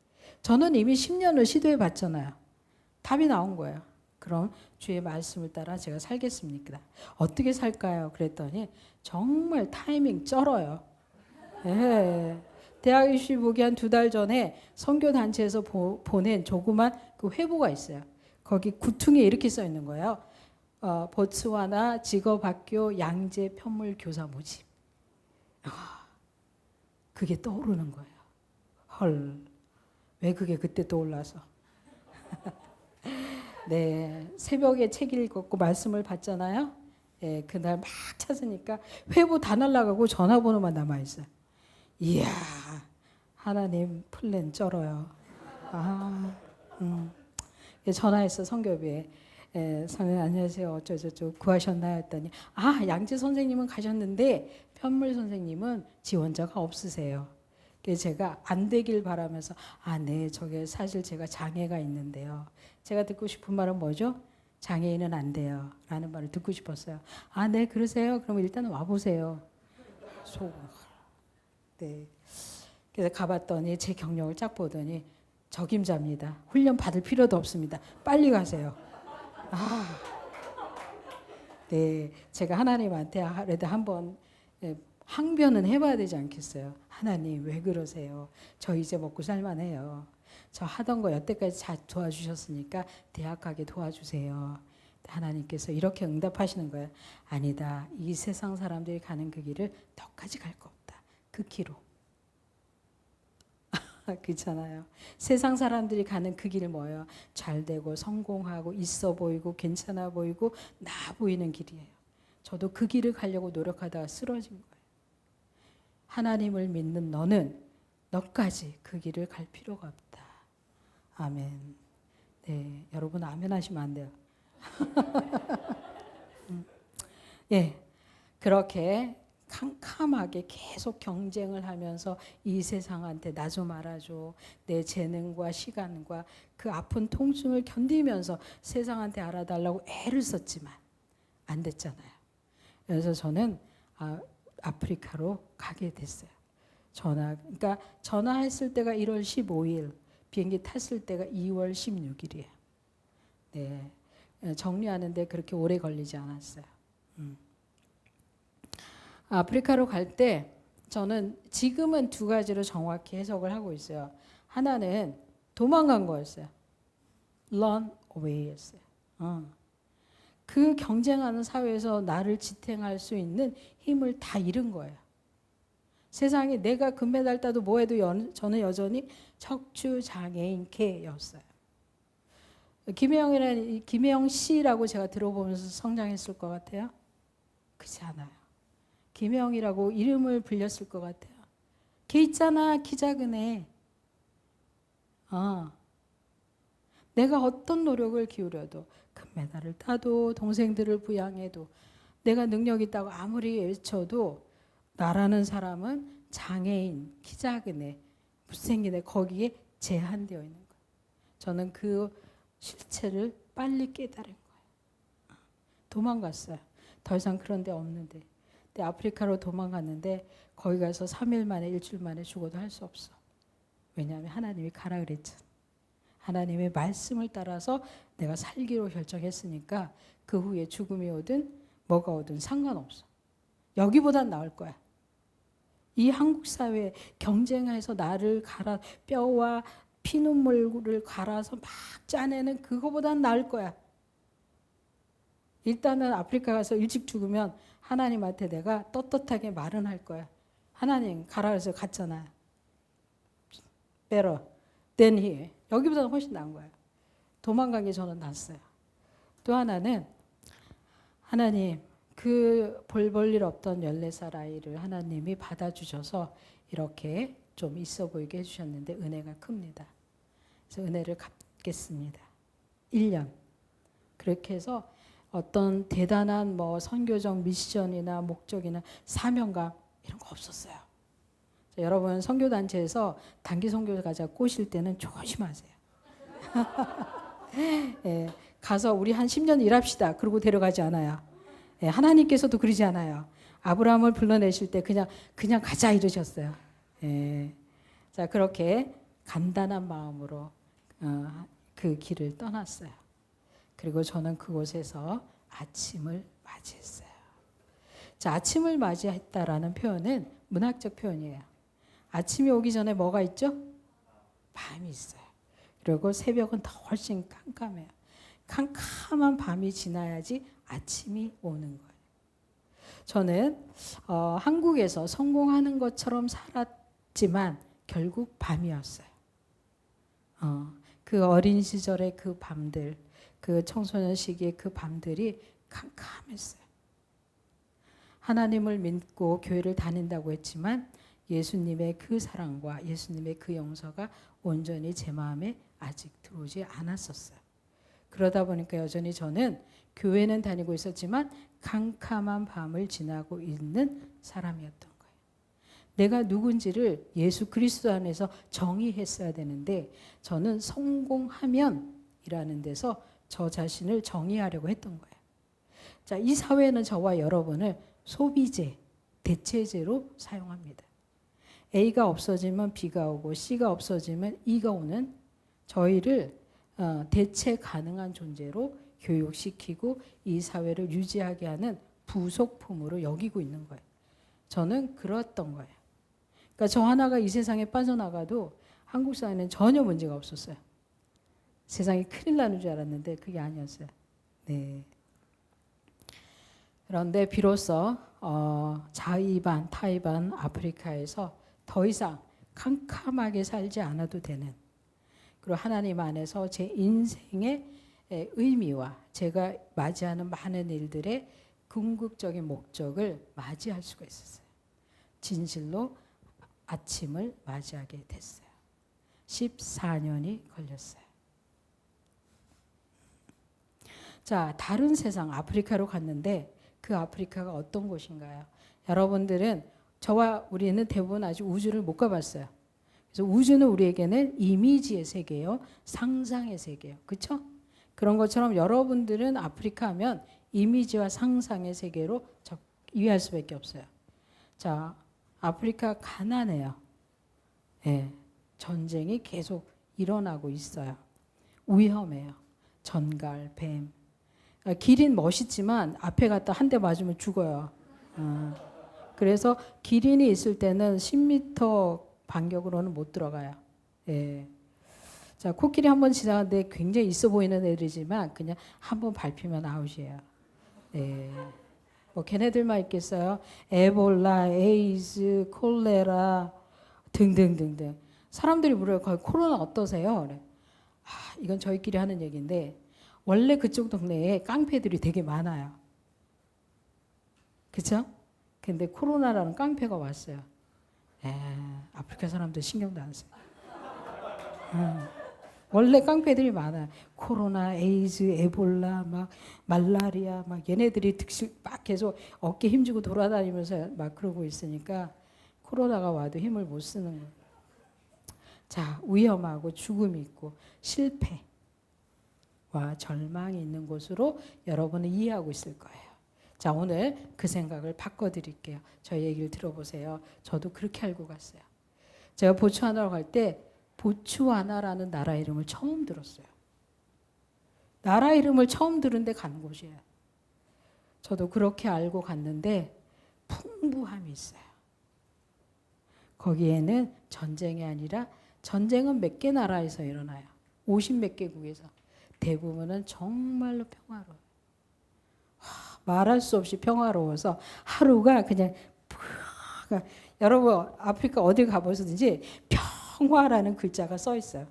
저는 이미 10년을 시도해 봤잖아요. 답이 나온 거예요. 그럼 주의 말씀을 따라 제가 살겠습니까? 어떻게 살까요? 그랬더니 정말 타이밍 쩔어요. 예. 대학 입시 보기 한 2달 전에 선교단체에서 보낸 조그만 그 회보가 있어요. 거기 구퉁에 이렇게 써 있는 거예요. 보츠와나 직업학교 양재 편물 교사 모집. 그게 떠오르는 거예요. 헐, 왜 그게 그때 떠올라서. 네, 새벽에 책 읽었고 말씀을 받잖아요. 예, 그날 막 찾으니까 회보 다 날라가고 전화번호만 남아있어요. 이야, 하나님 플랜 쩔어요. 전화했어, 성교비에. 선생님 안녕하세요. 어쩌저쩌 구하셨나요? 했더니 양재 선생님은 가셨는데 편물 선생님은 지원자가 없으세요. 그래서 제가 안 되길 바라면서 네, 저게 사실 제가 장애가 있는데요. 제가 듣고 싶은 말은 뭐죠? 장애인은 안 돼요. 라는 말을 듣고 싶었어요. 네, 그러세요? 그럼 일단 와보세요. 네. 그래서 가봤더니 제 경력을 쫙 보더니 적임자입니다. 훈련 받을 필요도 없습니다. 빨리 가세요. 네, 제가 하나님한테 그래도 한번 항변은 해봐야 되지 않겠어요? 하나님 왜 그러세요? 저 이제 먹고 살만해요. 저 하던 거 여태까지 잘 도와주셨으니까 대학 가게 도와주세요. 하나님께서 이렇게 응답하시는 거예요. 아니다. 이 세상 사람들이 가는 그 길을 너까지 갈 거 없다. 그 길로. 그렇잖아요. 세상 사람들이 가는 그 길이 뭐예요? 잘 되고 성공하고 있어 보이고 괜찮아 보이고 나 보이는 길이에요. 저도 그 길을 가려고 노력하다가 쓰러진 거예요. 하나님을 믿는 너까지 그 길을 갈 필요가 없다. 아멘. 네, 여러분 아멘 하시면 안 돼요. 예, 그렇게 캄캄하게 계속 경쟁을 하면서 이 세상한테 나 좀 알아줘. 내 재능과 시간과 그 아픈 통증을 견디면서 세상한테 알아달라고 애를 썼지만 안 됐잖아요. 그래서 저는 아프리카로 가게 됐어요. 그러니까 전화했을 때가 1월 15일, 비행기 탔을 때가 2월 16일이에요. 네, 정리하는데 그렇게 오래 걸리지 않았어요. 아프리카로 갈 때 저는 지금은 2가지로 정확히 해석을 하고 있어요. 하나는 도망간 거였어요. Run away였어요. 그 경쟁하는 사회에서 나를 지탱할 수 있는 힘을 다 잃은 거예요. 세상에 내가 금메달 따도 뭐해도 저는 여전히 척추장애인 개였어요. 김혜영 씨라고 제가 들어보면서 성장했을 것 같아요? 그렇지 않아요. 김혜영이라고 이름을 불렸을 것 같아요. 걔 있잖아, 키 작은 애. 내가 어떤 노력을 기울여도 금메달을 따도 동생들을 부양해도 내가 능력 있다고 아무리 외쳐도 나라는 사람은 장애인, 키 작은 애, 못생긴 애 거기에 제한되어 있는 거예요. 저는 그 실체를 빨리 깨달은 거예요. 도망갔어요. 더 이상 그런 데 없는데. 근데 아프리카로 도망갔는데 거기 가서 3일 만에 일주일 만에 죽어도 할 수 없어. 왜냐하면 하나님이 가라 그랬잖아. 하나님의 말씀을 따라서 내가 살기로 결정했으니까 그 후에 죽음이 오든 뭐가 오든 상관없어. 여기보단 나을 거야. 이 한국 사회에 경쟁해서 나를 갈아 뼈와 피눈물을 갈아서 막 짜내는 그거보단 나을 거야. 일단은 아프리카 가서 일찍 죽으면 하나님한테 내가 떳떳하게 말은 할 거야. 하나님 가라 그래서 갔잖아. better than here. 여기보다는 훨씬 나은 거예요. 도망간 게 저는 낫어요. 또 하나는 하나님 그 볼 볼 일 없던 14살 아이를 하나님이 받아주셔서 이렇게 좀 있어 보이게 해주셨는데 은혜가 큽니다. 그래서 은혜를 갚겠습니다. 1년. 그렇게 해서 어떤 대단한 뭐 선교적 미션이나 목적이나 사명감 이런 거 없었어요. 여러분 선교단체에서 단기 선교가자 꼬실 때는 조심하세요. 예, 가서 우리 한 10년 일합시다. 그러고 데려가지 않아요. 예, 하나님께서도 그러지 않아요. 아브라함을 불러내실 때 그냥 가자 이러셨어요. 예, 자 그렇게 간단한 마음으로 그 길을 떠났어요. 그리고 저는 그곳에서 아침을 맞이했어요. 자, 아침을 맞이했다라는 표현은 문학적 표현이에요. 아침이 오기 전에 뭐가 있죠? 밤이 있어요. 그리고 새벽은 더 훨씬 깜깜해요. 캄캄한 밤이 지나야지 아침이 오는 거예요. 저는 한국에서 성공하는 것처럼 살았지만 결국 밤이었어요. 그 어린 시절의 그 밤들, 그 청소년 시기의 그 밤들이 캄캄했어요. 하나님을 믿고 교회를 다닌다고 했지만 예수님의 그 사랑과 예수님의 그 용서가 온전히 제 마음에 아직 들어오지 않았었어요. 그러다 보니까 여전히 저는 교회는 다니고 있었지만 캄캄한 밤을 지나고 있는 사람이었던 거예요. 내가 누군지를 예수 그리스도 안에서 정의했어야 되는데 저는 성공하면 이라는 데서 저 자신을 정의하려고 했던 거예요. 자, 이 사회는 저와 여러분을 소비재, 대체재로 사용합니다. A가 없어지면 B가 오고 C가 없어지면 E가 오는 저희를 대체 가능한 존재로 교육시키고 이 사회를 유지하게 하는 부속품으로 여기고 있는 거예요. 저는 그랬던 거예요. 그러니까 저 하나가 이 세상에 빠져나가도 한국 사회는 전혀 문제가 없었어요. 세상이 큰일 나는 줄 알았는데 그게 아니었어요. 네. 그런데 비로소 자이반, 타이반, 아프리카에서 더 이상 캄캄하게 살지 않아도 되는 그리고 하나님 안에서 제 인생의 의미와 제가 맞이하는 많은 일들의 궁극적인 목적을 맞이할 수가 있었어요. 진실로 아침을 맞이하게 됐어요. 14년이 걸렸어요. 자, 다른 세상 아프리카로 갔는데 그 아프리카가 어떤 곳인가요? 여러분들은 저와 우리는 대부분 아직 우주를 못 가봤어요. 그래서 우주는 우리에게는 이미지의 세계예요. 상상의 세계예요. 그렇죠? 그런 것처럼 여러분들은 아프리카 하면 이미지와 상상의 세계로 이해할 수밖에 없어요. 자, 아프리카 가난해요. 예, 전쟁이 계속 일어나고 있어요. 위험해요. 전갈, 뱀. 기린 멋있지만 앞에 갔다 한 대 맞으면 죽어요. 그래서 기린이 있을 때는 10m 반격으로는 못 들어가요. 예. 자, 코끼리 한번 지나가는데 굉장히 있어 보이는 애들이지만 그냥 한번 밟히면 아웃이에요. 예. 뭐 걔네들만 있겠어요? 에볼라, 에이즈, 콜레라 등등등등. 사람들이 물어요. 거기 코로나 어떠세요? 그래. 이건 저희끼리 하는 얘기인데 원래 그쪽 동네에 깡패들이 되게 많아요. 그렇죠? 근데 코로나라는 깡패가 왔어요. 아프리카 사람들 신경도 안 써요. 원래 깡패들이 많아요. 코로나, 에이즈, 에볼라, 막 말라리아, 막 얘네들이 득실 막 계속 어깨 힘주고 돌아다니면서 막 그러고 있으니까 코로나가 와도 힘을 못 쓰는 거예요. 자, 위험하고 죽음이 있고 실패와 절망이 있는 곳으로 여러분은 이해하고 있을 거예요. 자, 오늘 그 생각을 바꿔드릴게요. 저희 얘기를 들어보세요. 저도 그렇게 알고 갔어요. 제가 보츠와나로 갈 때 보츠와나라는 나라 이름을 처음 들었어요. 나라 이름을 처음 들은 데 간 곳이에요. 저도 그렇게 알고 갔는데 풍부함이 있어요. 거기에는 전쟁이 아니라 전쟁은 몇 개 나라에서 일어나요. 50몇 개국에서. 대부분은 정말로 평화로워요. 말할 수 없이 평화로워서 하루가 그냥 여러분 아프리카 어디 가보시든지 평화라는 글자가 써 있어요.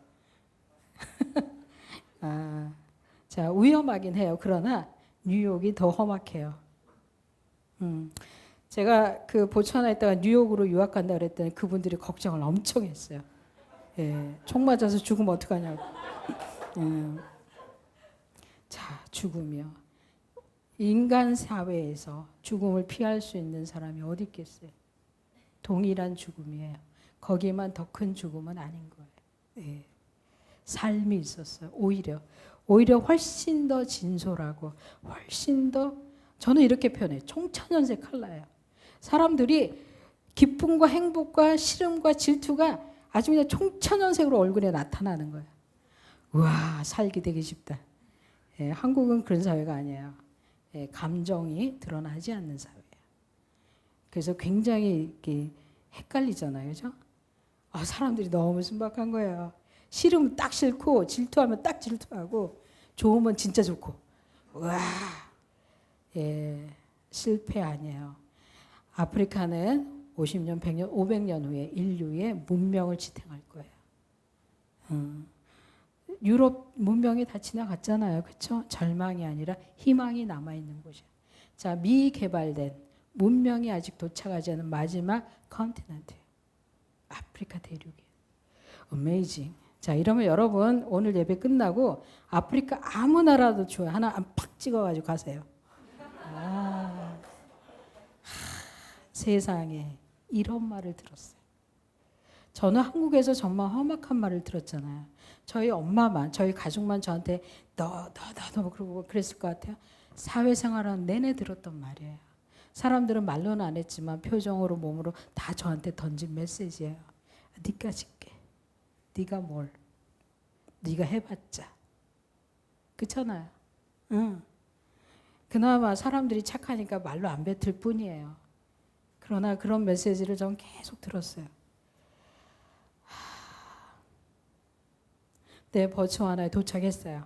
자, 위험하긴 해요. 그러나 뉴욕이 더 험악해요. 제가 그 보츠와나에 있다가 뉴욕으로 유학 간다 그랬더니 그분들이 걱정을 엄청 했어요. 예, 총 맞아서 죽으면 어떡하냐고. 자, 죽음이요. 인간 사회에서 죽음을 피할 수 있는 사람이 어디 있겠어요? 동일한 죽음이에요. 거기만 더 큰 죽음은 아닌 거예요. 예. 삶이 있었어요. 오히려 훨씬 더 진솔하고 훨씬 더 저는 이렇게 표현해요. 총천연색 컬러예요. 사람들이 기쁨과 행복과 시름과 질투가 아주 그냥 총천연색으로 얼굴에 나타나는 거예요. 우와, 살기 되게 쉽다. 예, 한국은 그런 사회가 아니에요. 예, 감정이 드러나지 않는 사회예요. 그래서 굉장히 이렇게 헷갈리잖아요. 그죠? 사람들이 너무 순박한 거예요. 싫으면 딱 싫고 질투하면 딱 질투하고 좋으면 진짜 좋고. 와, 예, 실패 아니에요. 아프리카는 50년, 100년, 500년 후에 인류의 문명을 지탱할 거예요. 유럽 문명이 다 지나갔잖아요. 그렇죠? 절망이 아니라 희망이 남아있는 곳이에요. 자, 미개발된 문명이 아직 도착하지 않은 마지막 컨티넨트예요. 아프리카 대륙이에요. 어메이징. 자, 이러면 여러분 오늘 예배 끝나고 아프리카 아무 나라도 좋아요. 하나 팍 찍어가지고 가세요. 세상에 이런 말을 들었어요. 저는 한국에서 정말 험악한 말을 들었잖아요. 저희 엄마만, 저희 가족만 저한테 너 그러고 그랬을 것 같아요. 사회생활하는 내내 들었던 말이에요. 사람들은 말로는 안 했지만 표정으로 몸으로 다 저한테 던진 메시지예요. 네가 짓게. 네가 뭘. 네가 해봤자. 그렇잖아요. 응. 그나마 사람들이 착하니까 말로 안 뱉을 뿐이에요. 그러나 그런 메시지를 전 계속 들었어요. 네, 보츠와나에 도착했어요.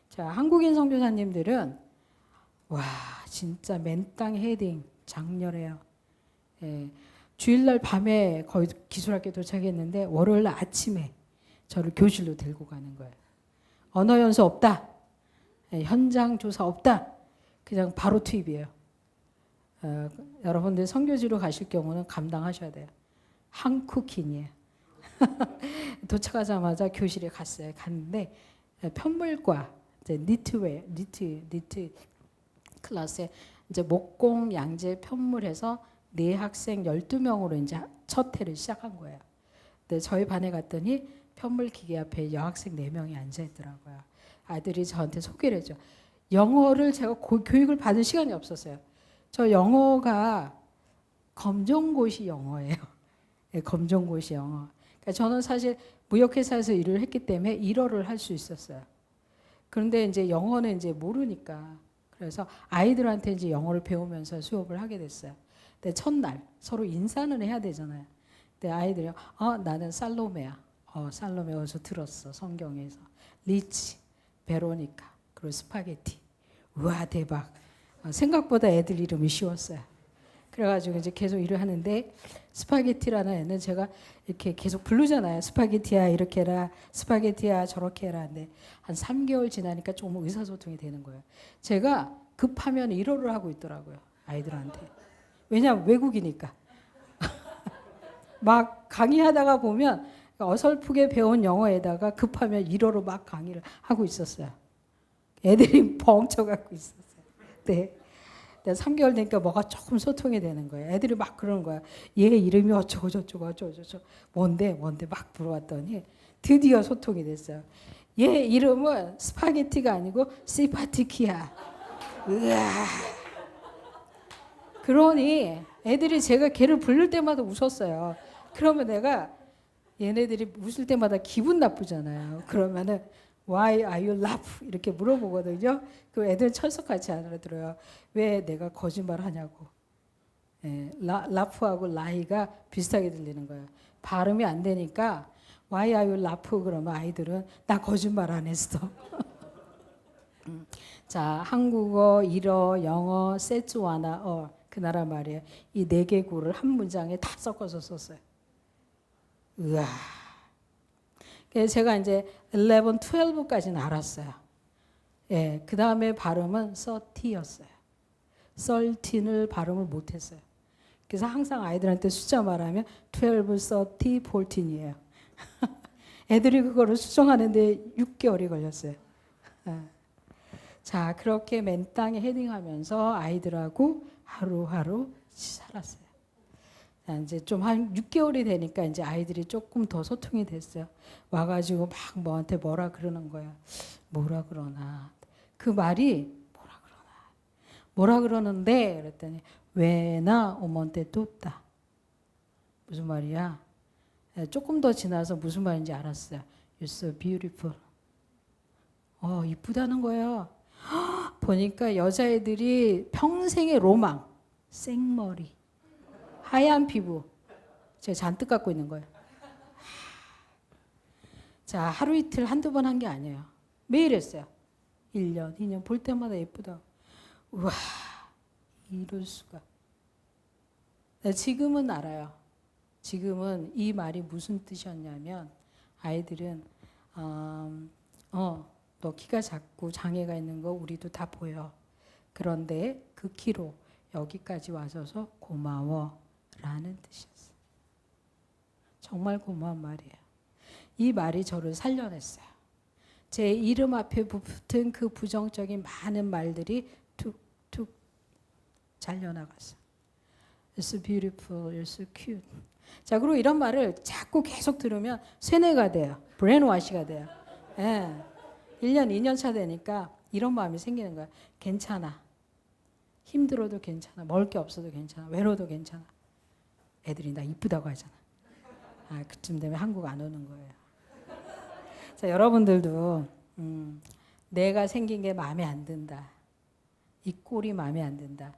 자, 한국인 선교사님들은 와, 진짜 맨땅 헤딩 장렬해요. 예, 주일날 밤에 거의 기술학교 도착했는데 월요일 날 아침에 저를 교실로 데리고 가는 거예요. 언어 연수 없다. 예, 현장 조사 없다. 그냥 바로 투입이에요. 여러분들 선교지로 가실 경우는 감당하셔야 돼요. 한쿠킨이에요. 도착하자마자 교실에 갔어요. 갔는데 편물과 이제 니트 클래스에 이제 목공, 양재, 편물해서 네 학생 12명으로 이제 첫 해를 시작한 거예요. 근데 저희 반에 갔더니 편물 기계 앞에 여학생 4명이 앉아 있더라고요. 아들이 저한테 소개를 해줘. 영어를 제가 교육을 받을 시간이 없었어요. 저 영어가 검정고시 영어예요. 네, 검정고시 영어. 그러니까 저는 사실 무역회사에서 일을 했기 때문에 일어를 할 수 있었어요. 그런데 이제 영어는 이제 모르니까 그래서 아이들한테 이제 영어를 배우면서 수업을 하게 됐어요. 근데 첫날 서로 인사는 해야 되잖아요. 근데 아이들이 나는 살로메야. 살로메 어디서 들었어 성경에서. 리치, 베로니카, 그리고 스파게티. 우와 대박. 생각보다 애들 이름이 쉬웠어요. 그래가지고 이제 계속 일을 하는데 스파게티라는 애는 제가 이렇게 계속 부르잖아요. 스파게티야 이렇게 해라. 스파게티야 저렇게 해라. 근데 한 3개월 지나니까 조금 의사소통이 되는 거예요. 제가 급하면 일어를 하고 있더라고요. 아이들한테. 왜냐하면 외국이니까. 막 강의하다가 보면 어설프게 배운 영어에다가 급하면 일어로 막 강의를 하고 있었어요. 애들이 벙쳐갖고 있었어요. 네. 3개월 되니까 뭐가 조금 소통이 되는 거예요. 애들이 막 그러는 거야. 얘 이름이 어쩌고 저쩌고 뭔데 막 물어봤더니 드디어 소통이 됐어요. 얘 이름은 스파게티가 아니고 시파티키야. 으아. 그러니 애들이 제가 걔를 부를 때마다 웃었어요. 그러면 내가 얘네들이 웃을 때마다 기분 나쁘잖아요. 그러면은 Why are you laugh? 이렇게 물어보거든요. 그 애들 철석같이 알아들어요. 왜 내가 거짓말 하냐고. 예, laugh하고 lie가 비슷하게 들리는 거예요. 발음이 안 되니까 Why are you laugh? 그러면 아이들은 나 거짓말 안 했어. 자, 한국어, 일어, 영어, 세츠와나, 그 나라 말이에요. 이 네 개구를 한 문장에 다 섞어서 썼어요. 으아. 그래서 제가 이제 11, 12까지는 알았어요. 예, 그 다음에 발음은 30였어요. 13을 발음을 못했어요. 그래서 항상 아이들한테 숫자 말하면 12, 30, 14이에요. 애들이 그거를 수정하는데 6개월이 걸렸어요. 예. 자, 그렇게 맨 땅에 헤딩하면서 아이들하고 하루하루 살았어요. 자, 이제 좀 한 6개월이 되니까 이제 아이들이 조금 더 소통이 됐어요. 와가지고 막 뭐한테 뭐라 그러는 거야. 뭐라 그러나. 그 말이 뭐라 그러는데 그랬더니 왜나 오먼테 뚜따. 무슨 말이야? 조금 더 지나서 무슨 말인지 알았어요. You're so beautiful. 이쁘다는 거예요. 보니까 여자애들이 평생의 로망, 생머리, 하얀 피부, 제가 잔뜩 갖고 있는 거예요. 자, 하루 이틀 한두 번 한 게 아니에요. 매일 했어요. 1년, 2년 볼 때마다 예쁘다. 우와, 이럴 수가. 지금은 알아요. 지금은 이 말이 무슨 뜻이었냐면 아이들은 너 키가 작고 장애가 있는 거 우리도 다 보여. 그런데 그 키로 여기까지 와줘서 고마워 라는 뜻이었어요. 정말 고마운 말이에요. 이 말이 저를 살려냈어요. 제 이름 앞에 붙은 그 부정적인 많은 말들이 툭툭 잘려나갔어요. You're so beautiful, you're so cute. 자, 그리고 이런 말을 자꾸 계속 들으면 세뇌가 돼요. 브레인워시가 돼요. 예. 1년, 2년 차 되니까 이런 마음이 생기는 거야. 괜찮아. 힘들어도 괜찮아. 먹을 게 없어도 괜찮아. 외로워도 괜찮아. 애들이 나 이쁘다고 하잖아. 그쯤 되면 한국 안 오는 거예요. 자, 여러분들도 내가 생긴 게 마음에 안 든다. 이 꼴이 마음에 안 든다.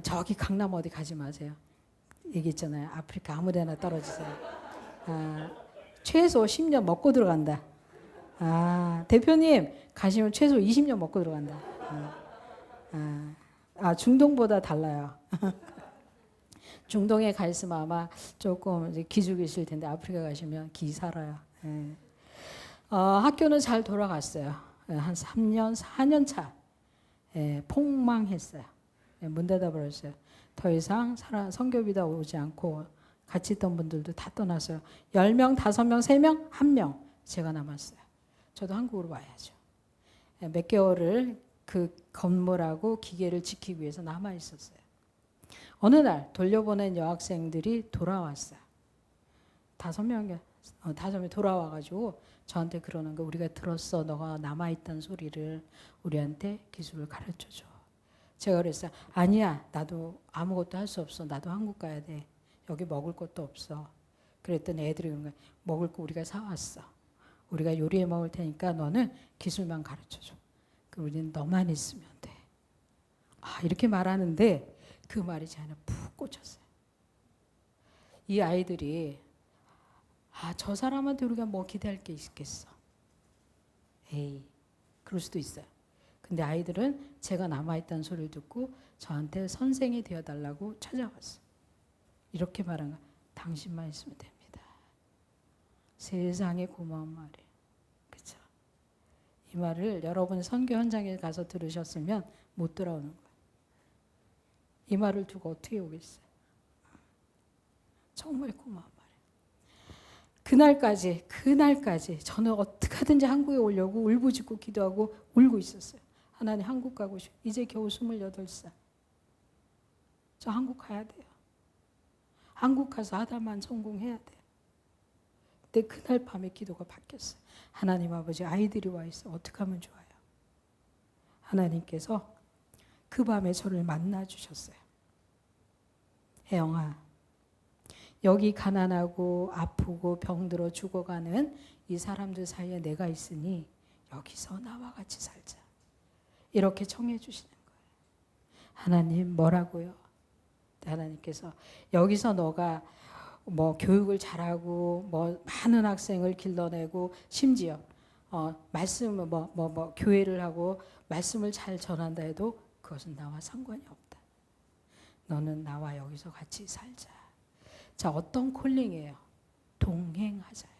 저기 강남 어디 가지 마세요. 얘기했잖아요. 아프리카 아무 데나 떨어지세요. 최소 10년 먹고 들어간다. 대표님 가시면 최소 20년 먹고 들어간다. 중동보다 달라요. 중동에 가 있으면 아마 조금 이제 기죽이실 텐데 아프리카 가시면 기 살아요. 예. 학교는 잘 돌아갔어요. 한 3년, 4년 차 폭망했어요. 문 닫아버렸어요. 더 이상 선교비도 오지 않고 같이 있던 분들도 다 떠났어요. 10명, 5명, 3명, 1명 제가 남았어요. 저도 한국으로 와야죠. 몇 개월을 그 건물하고 기계를 지키기 위해서 남아 있었어요. 어느 날 돌려보낸 여학생들이 돌아왔어요. 5명 돌아와가지고 저한테 그러는 거 우리가 들었어. 너가 남아있던 소리를 우리한테 기술을 가르쳐줘. 제가 그랬어요. 아니야. 나도 아무것도 할 수 없어. 나도 한국 가야 돼. 여기 먹을 것도 없어. 그랬더니 애들이 그런 거야. 먹을 거 우리가 사왔어. 우리가 요리해 먹을 테니까 너는 기술만 가르쳐줘. 우리는 너만 있으면 돼. 이렇게 말하는데 그 말이 제 안에 푹 꽂혔어요. 이 아이들이 저 사람한테 우리가 뭐 기대할 게 있겠어. 에이, 그럴 수도 있어요. 근데 아이들은 제가 남아있다는 소리를 듣고 저한테 선생이 되어달라고 찾아왔어요. 이렇게 말한 거야. 당신만 있으면 됩니다. 세상에 고마운 말이에요. 그렇죠? 이 말을 여러분 선교 현장에 가서 들으셨으면 못 돌아오는 거예요. 이 말을 두고 어떻게 오겠어요? 정말 고마운 말이에요. 그날까지 저는 어떻게 하든지 한국에 오려고 울부짖고 기도하고 울고 있었어요. 하나님 한국 가고 싶어. 이제 겨우 28살. 저 한국 가야 돼요. 한국 가서 하다만 성공해야 돼요. 근데 그날 밤에 기도가 바뀌었어요. 하나님 아버지 아이들이 와 있어. 어떻게 하면 좋아요? 하나님께서 그 밤에 저를 만나 주셨어요. 혜영아, 여기 가난하고 아프고 병들어 죽어가는 이 사람들 사이에 내가 있으니 여기서 나와 같이 살자. 이렇게 청해 주시는 거예요. 하나님 뭐라고요? 하나님께서 여기서 너가 뭐 교육을 잘하고 뭐 많은 학생을 길러내고 심지어 말씀을 교회를 하고 말씀을 잘 전한다 해도 그것은 나와 상관이 없다. 너는 나와 여기서 같이 살자. 자, 어떤 콜링이에요? 동행하자예요.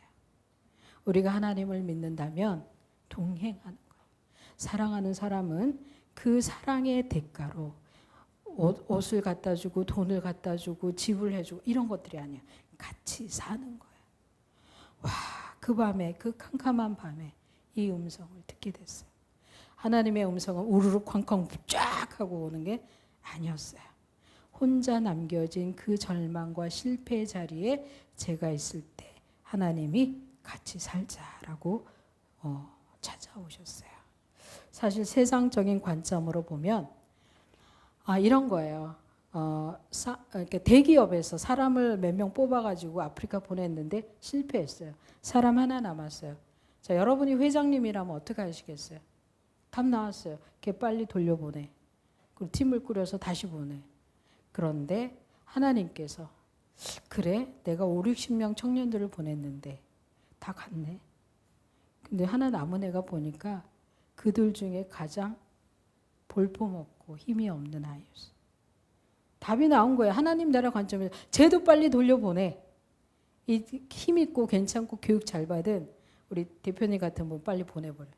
우리가 하나님을 믿는다면 동행하는 거예요. 사랑하는 사람은 그 사랑의 대가로 옷을 갖다 주고 돈을 갖다 주고 집을 해주고 이런 것들이 아니야. 같이 사는 거예요. 와, 그 밤에, 그 캄캄한 밤에 이 음성을 듣게 됐어요. 하나님의 음성은 우르르 쾅쾅 쫙 하고 오는 게 아니었어요. 혼자 남겨진 그 절망과 실패의 자리에 제가 있을 때 하나님이 같이 살자라고 찾아오셨어요. 사실 세상적인 관점으로 보면 이런 거예요. 대기업에서 사람을 몇 명 뽑아가지고 아프리카 보냈는데 실패했어요. 사람 하나 남았어요. 자, 여러분이 회장님이라면 어떻게 하시겠어요? 답 나왔어요. 걔 빨리 돌려보내. 그리고 팀을 꾸려서 다시 보내. 그런데 하나님께서 그래? 내가 5, 60명 청년들을 보냈는데 다 갔네. 근데 하나 남은 애가 보니까 그들 중에 가장 볼품없고 힘이 없는 아이였어. 답이 나온 거예요. 하나님 나라 관점에서 쟤도 빨리 돌려보내. 이 힘 있고 괜찮고 교육 잘 받은 우리 대표님 같은 분 빨리 보내버려.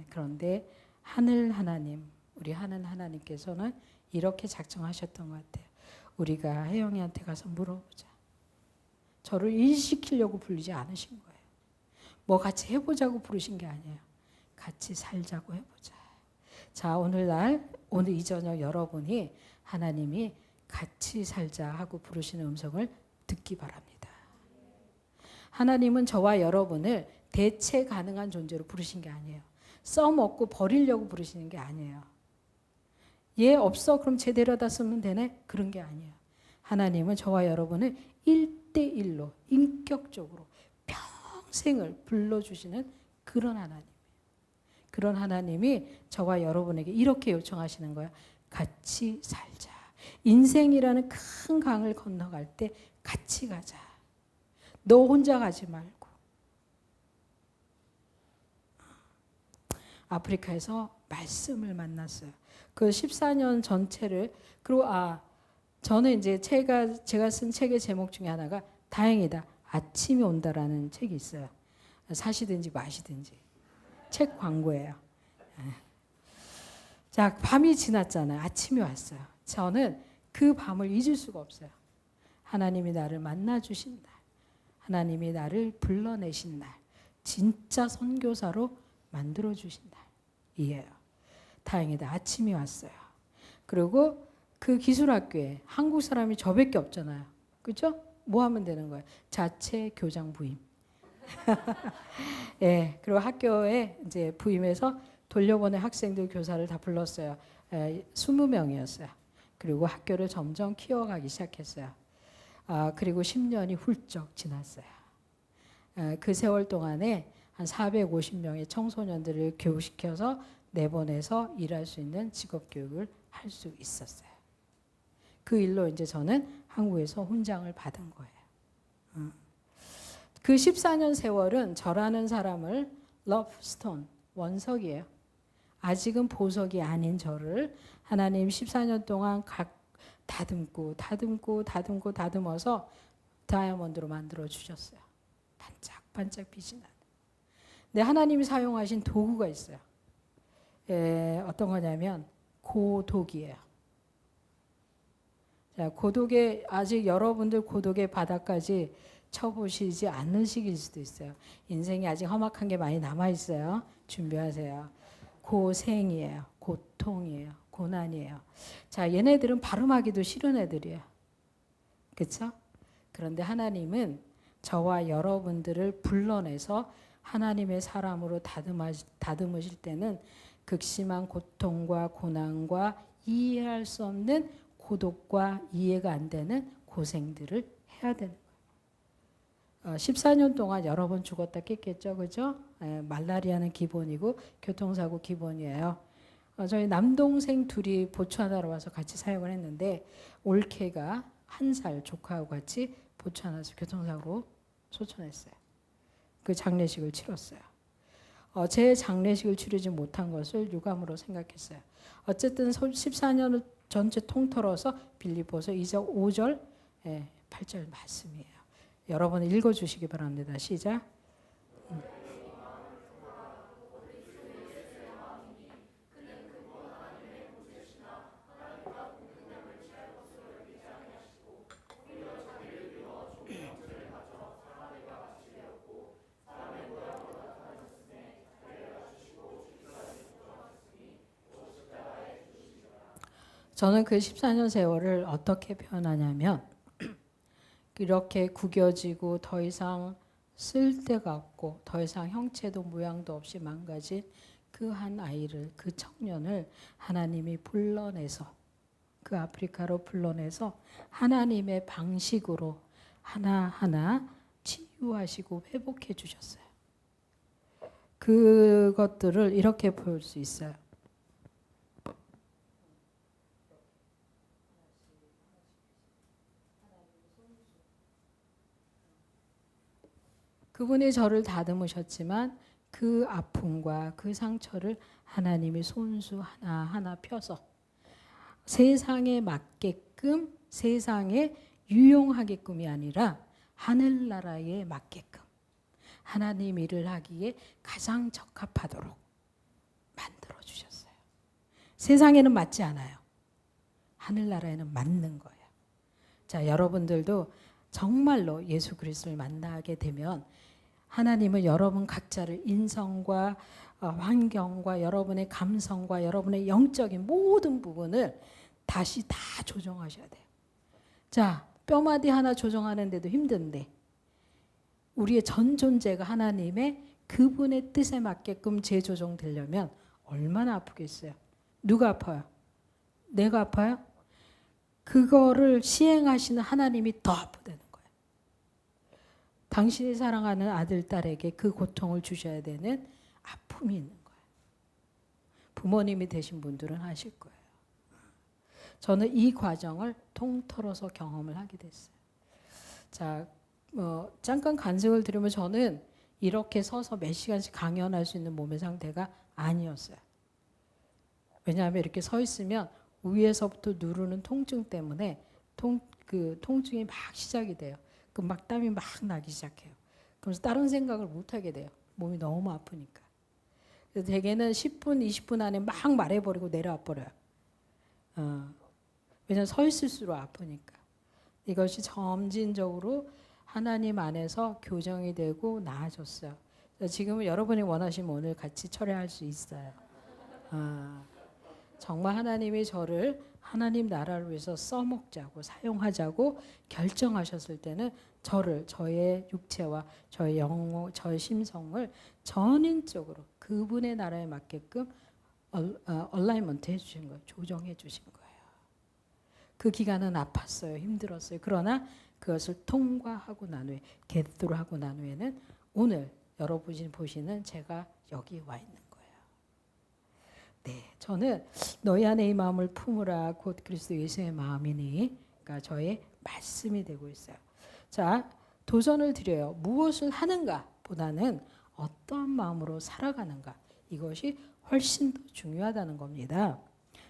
그런데 하늘 하나님, 우리 하늘 하나님께서는 이렇게 작정하셨던 것 같아요. 우리가 혜영이한테 가서 물어보자. 저를 일시키려고 부르지 않으신 거예요. 뭐 같이 해보자고 부르신 게 아니에요. 같이 살자고 해보자. 자, 오늘 이 저녁 여러분이 하나님이 같이 살자 하고 부르시는 음성을 듣기 바랍니다. 하나님은 저와 여러분을 대체 가능한 존재로 부르신 게 아니에요. 써먹고 버리려고 부르시는 게 아니에요. 얘 없어? 그럼 쟤 데려다 쓰면 되네? 그런 게 아니에요. 하나님은 저와 여러분을 1대1로 인격적으로 평생을 불러주시는 그런 하나님. 그런 하나님이 저와 여러분에게 이렇게 요청하시는 거야. 같이 살자. 인생이라는 큰 강을 건너갈 때 같이 가자. 너 혼자 가지 말고. 아프리카에서 말씀을 만났어요. 그 14년 전체를 그리고 저는 이제 제가 쓴 책의 제목 중에 하나가 다행이다. 아침이 온다라는 책이 있어요. 사시든지 마시든지. 책 광고예요. 자, 밤이 지났잖아요. 아침이 왔어요. 저는 그 밤을 잊을 수가 없어요. 하나님이 나를 만나주신 날. 하나님이 나를 불러내신 날. 진짜 선교사로 만들어주신 날이에요. 다행이다. 아침이 왔어요. 그리고 그 기술학교에 한국 사람이 저밖에 없잖아요. 그렇죠? 뭐 하면 되는 거예요? 자체 교장 부임. 예, 그리고 학교에 이제 부임해서 돌려보낸 학생들 교사를 다 불렀어요. 20명이었어요. 그리고 학교를 점점 키워가기 시작했어요. 그리고 10년이 훌쩍 지났어요. 그 세월 동안에 한 450명의 청소년들을 교육시켜서 내보내서 일할 수 있는 직업교육을 할 수 있었어요. 그 일로 이제 저는 한국에서 훈장을 받은 거예요. 그 14년 세월은 저라는 사람을 러브스톤, 원석이에요. 아직은 보석이 아닌 저를 하나님 14년 동안 다듬어서 다이아몬드로 만들어 주셨어요. 반짝반짝 빛이 나는. 근데 하나님이 사용하신 도구가 있어요. 어떤 거냐면 고독이에요. 자, 아직 여러분들 고독의 바닥까지 쳐보시지 않는 시기일 수도 있어요. 인생이 아직 험악한 게 많이 남아있어요. 준비하세요. 고생이에요. 고통이에요. 고난이에요. 자, 얘네들은 발음하기도 싫은 애들이에요. 그렇죠? 그런데 하나님은 저와 여러분들을 불러내서 하나님의 사람으로 다듬으실 때는 극심한 고통과 고난과 이해할 수 없는 고독과 이해가 안 되는 고생들을 해야 되는 거예요. 14년 동안 여러 번 죽었다 깼겠죠. 그죠? 말라리아는 기본이고 교통사고 기본이에요. 저희 남동생 둘이 보츠와나로 와서 같이 사역을 했는데 올케가 1살 조카하고 같이 보츠와나에서 교통사고로 소천했어요. 그 장례식을 치렀어요. 제 장례식을 치르지 못한 것을 유감으로 생각했어요. 어쨌든 14년을 전체 통틀어서 빌립보서 2장 5절 8절 말씀이에요. 여러분 읽어주시기 바랍니다. 시작. 저는 그 14년 세월을 어떻게 표현하냐면 이렇게 구겨지고 더 이상 쓸데가 없고 더 이상 형체도 모양도 없이 망가진 그 한 아이를, 그 청년을 하나님이 불러내서 그 아프리카로 불러내서 하나님의 방식으로 하나하나 치유하시고 회복해 주셨어요. 그것들을 이렇게 볼 수 있어요. 그분이 저를 다듬으셨지만 그 아픔과 그 상처를 하나님이 손수 하나하나 펴서 세상에 맞게끔, 세상에 유용하게끔이 아니라 하늘나라에 맞게끔 하나님 일을 하기에 가장 적합하도록 만들어 주셨어요. 세상에는 맞지 않아요. 하늘나라에는 맞는 거예요. 자, 여러분들도 정말로 예수 그리스도를 만나게 되면 하나님은 여러분 각자를 인성과 환경과 여러분의 감성과 여러분의 영적인 모든 부분을 다시 다 조정하셔야 돼요. 자, 뼈마디 하나 조정하는데도 힘든데 우리의 전 존재가 하나님의 그분의 뜻에 맞게끔 재조정되려면 얼마나 아프겠어요? 누가 아파요? 내가 아파요? 그거를 시행하시는 하나님이 더 아프다는 거예요. 당신이 사랑하는 아들, 딸에게 그 고통을 주셔야 되는 아픔이 있는 거예요. 부모님이 되신 분들은 아실 거예요. 저는 이 과정을 통틀어서 경험을 하게 됐어요. 자, 잠깐 간증을 드리면 저는 이렇게 서서 몇 시간씩 강연할 수 있는 몸의 상태가 아니었어요. 왜냐하면 이렇게 서 있으면 위에서부터 누르는 통증 때문에 통증이 막 시작이 돼요. 그럼 막 땀이 막 나기 시작해요. 그래서 다른 생각을 못 하게 돼요. 몸이 너무 아프니까. 그래서 대개는 10분, 20분 안에 막 말해버리고 내려와 버려요. 왜냐하면 서 있을수록 아프니까. 이것이 점진적으로 하나님 안에서 교정이 되고 나아졌어요. 지금은 여러분이 원하시면 오늘 같이 철회할 수 있어요. 정말 하나님이 저를 하나님 나라를 위해서 써먹자고 사용하자고 결정하셨을 때는 저의 육체와 저의 영혼, 저의 심성을 전인적으로 그분의 나라에 맞게끔 얼라이먼트 해주신 거예요. 조정해 주신 거예요. 그 기간은 아팠어요. 힘들었어요. 그러나 그것을 통과하고 난 후에, 겟도를 하고 난 후에는 오늘 여러분이 보시는 제가 여기 와 있는 거예요. 네, 저는 너희 안에 이 마음을 품으라 곧 그리스도 예수의 마음이니, 그러니까 저의 말씀이 되고 있어요. 자, 도전을 드려요. 무엇을 하는가 보다는 어떤 마음으로 살아가는가, 이것이 훨씬 더 중요하다는 겁니다.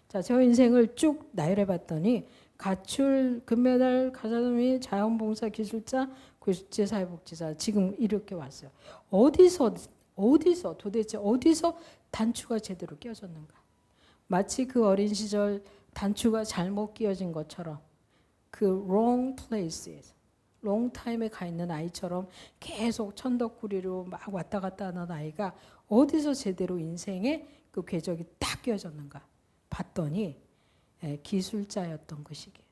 자, 저 인생을 쭉 나열해 봤더니 가출, 금메달, 가자도미, 자원봉사 기술자, 국제사회복지사, 지금 이렇게 왔어요. 도대체 어디서 단추가 제대로 끼어졌는가? 마치 그 어린 시절 단추가 잘못 끼어진 것처럼 그 wrong place에서 long time에 가 있는 아이처럼 계속 천덕꾸리로 막 왔다 갔다 하는 아이가 어디서 제대로 인생의 그 궤적이 딱 끼어졌는가 봤더니 기술자였던 것이게요.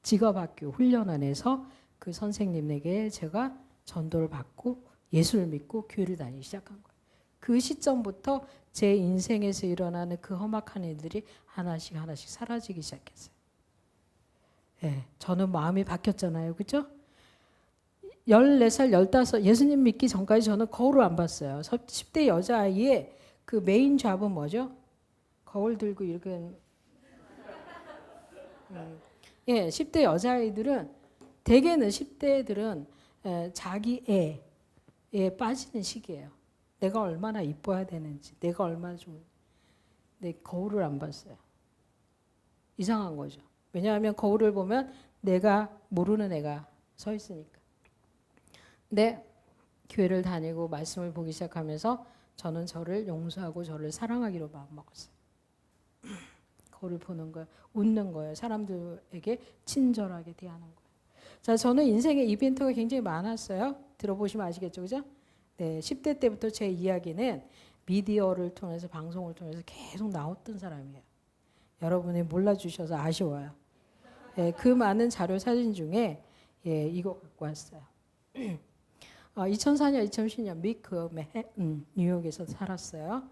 직업학교 훈련원에서 그 선생님에게 제가 전도를 받고 예수를 믿고 교회를 다니기 시작한 거예요. 그 시점부터 제 인생에서 일어나는 그 험악한 일들이 하나씩 하나씩 사라지기 시작했어요. 예, 저는 마음이 바뀌었잖아요. 그죠? 14살, 15, 예수님 믿기 전까지 저는 거울을 안 봤어요. 10대 여자아이의 그 메인 잡은 뭐죠? 거울 들고 이렇게. 예, 10대 여자아이들은, 대개는 10대들은 자기 애에 빠지는 시기예요. 내가 얼마나 이뻐야 되는지, 내가 얼마나 좀, 내 거울을 안 봤어요. 이상한 거죠. 왜냐하면 거울을 보면 내가 모르는 애가 서 있으니까. 근데 교회를 다니고 말씀을 보기 시작하면서 저는 저를 용서하고 저를 사랑하기로 마음먹었어요. 거울을 보는 거예요. 웃는 거예요. 사람들에게 친절하게 대하는 거예요. 자, 저는 인생에 이벤트가 굉장히 많았어요. 들어보시면 아시겠죠, 그죠? 네, 10대 때부터 제 이야기는 미디어를 통해서, 방송을 통해서 계속 나왔던 사람이에요. 여러분이 몰라주셔서 아쉬워요. 예, 그 많은 자료 사진 중에 예, 이거 갖고 왔어요. 2004년, 2010년 미크 뉴욕에서 살았어요.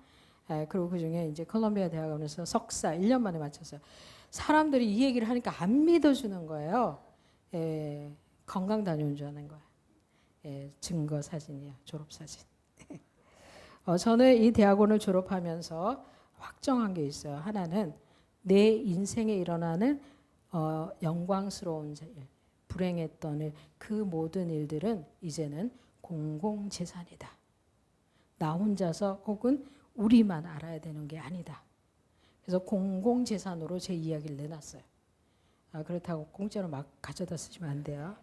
예, 그리고 그 중에 이제 콜롬비아 대학원에서 석사 1년 만에 마쳤어요. 사람들이 이 얘기를 하니까 안 믿어주는 거예요. 예, 건강 다녀온 줄 아는 거예요. 예, 증거 사진이에요. 졸업 사진. 저는 이 대학원을 졸업하면서 확정한 게 있어요. 하나는 내 인생에 일어나는 영광스러운 일, 불행했던 일, 그 모든 일들은 이제는 공공재산이다. 나 혼자서 혹은 우리만 알아야 되는 게 아니다. 그래서 공공재산으로 제 이야기를 내놨어요. 그렇다고 공짜로 막 가져다 쓰시면 안 돼요.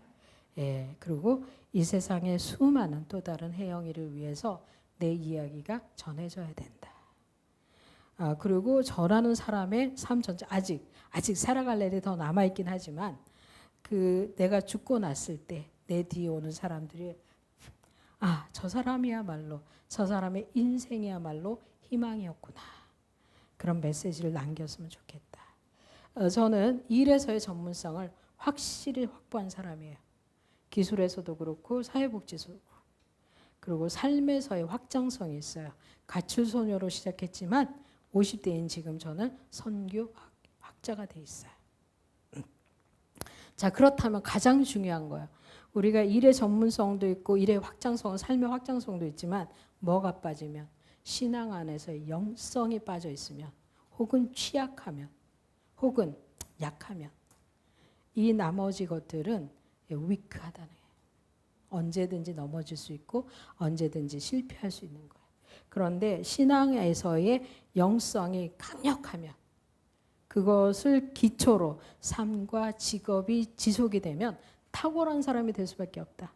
예, 그리고 이 세상의 수많은 또 다른 혜영이를 위해서 내 이야기가 전해져야 된다. 그리고 저라는 사람의 삶 전체 아직 살아갈 날이 더 남아 있긴 하지만 그 내가 죽고 났을 때 내 뒤에 오는 사람들이 저 사람이야말로 저 사람의 인생이야말로 희망이었구나. 그런 메시지를 남겼으면 좋겠다. 저는 일에서의 전문성을 확실히 확보한 사람이에요. 기술에서도 그렇고 사회복지에서도 그렇고. 그리고 삶에서의 확장성이 있어요. 가출소녀로 시작했지만 50대인 지금 저는 선교 학자가 돼 있어요. 자, 그렇다면 가장 중요한 거예요. 우리가 일의 전문성도 있고 일의 확장성, 삶의 확장성도 있지만 뭐가 빠지면 신앙 안에서의 영성이 빠져 있으면 혹은 취약하면 혹은 약하면 이 나머지 것들은 위크하다는 거예요. 언제든지 넘어질 수 있고 언제든지 실패할 수 있는 거예요. 그런데 신앙에서의 영성이 강력하면 그것을 기초로 삶과 직업이 지속이 되면 탁월한 사람이 될 수밖에 없다.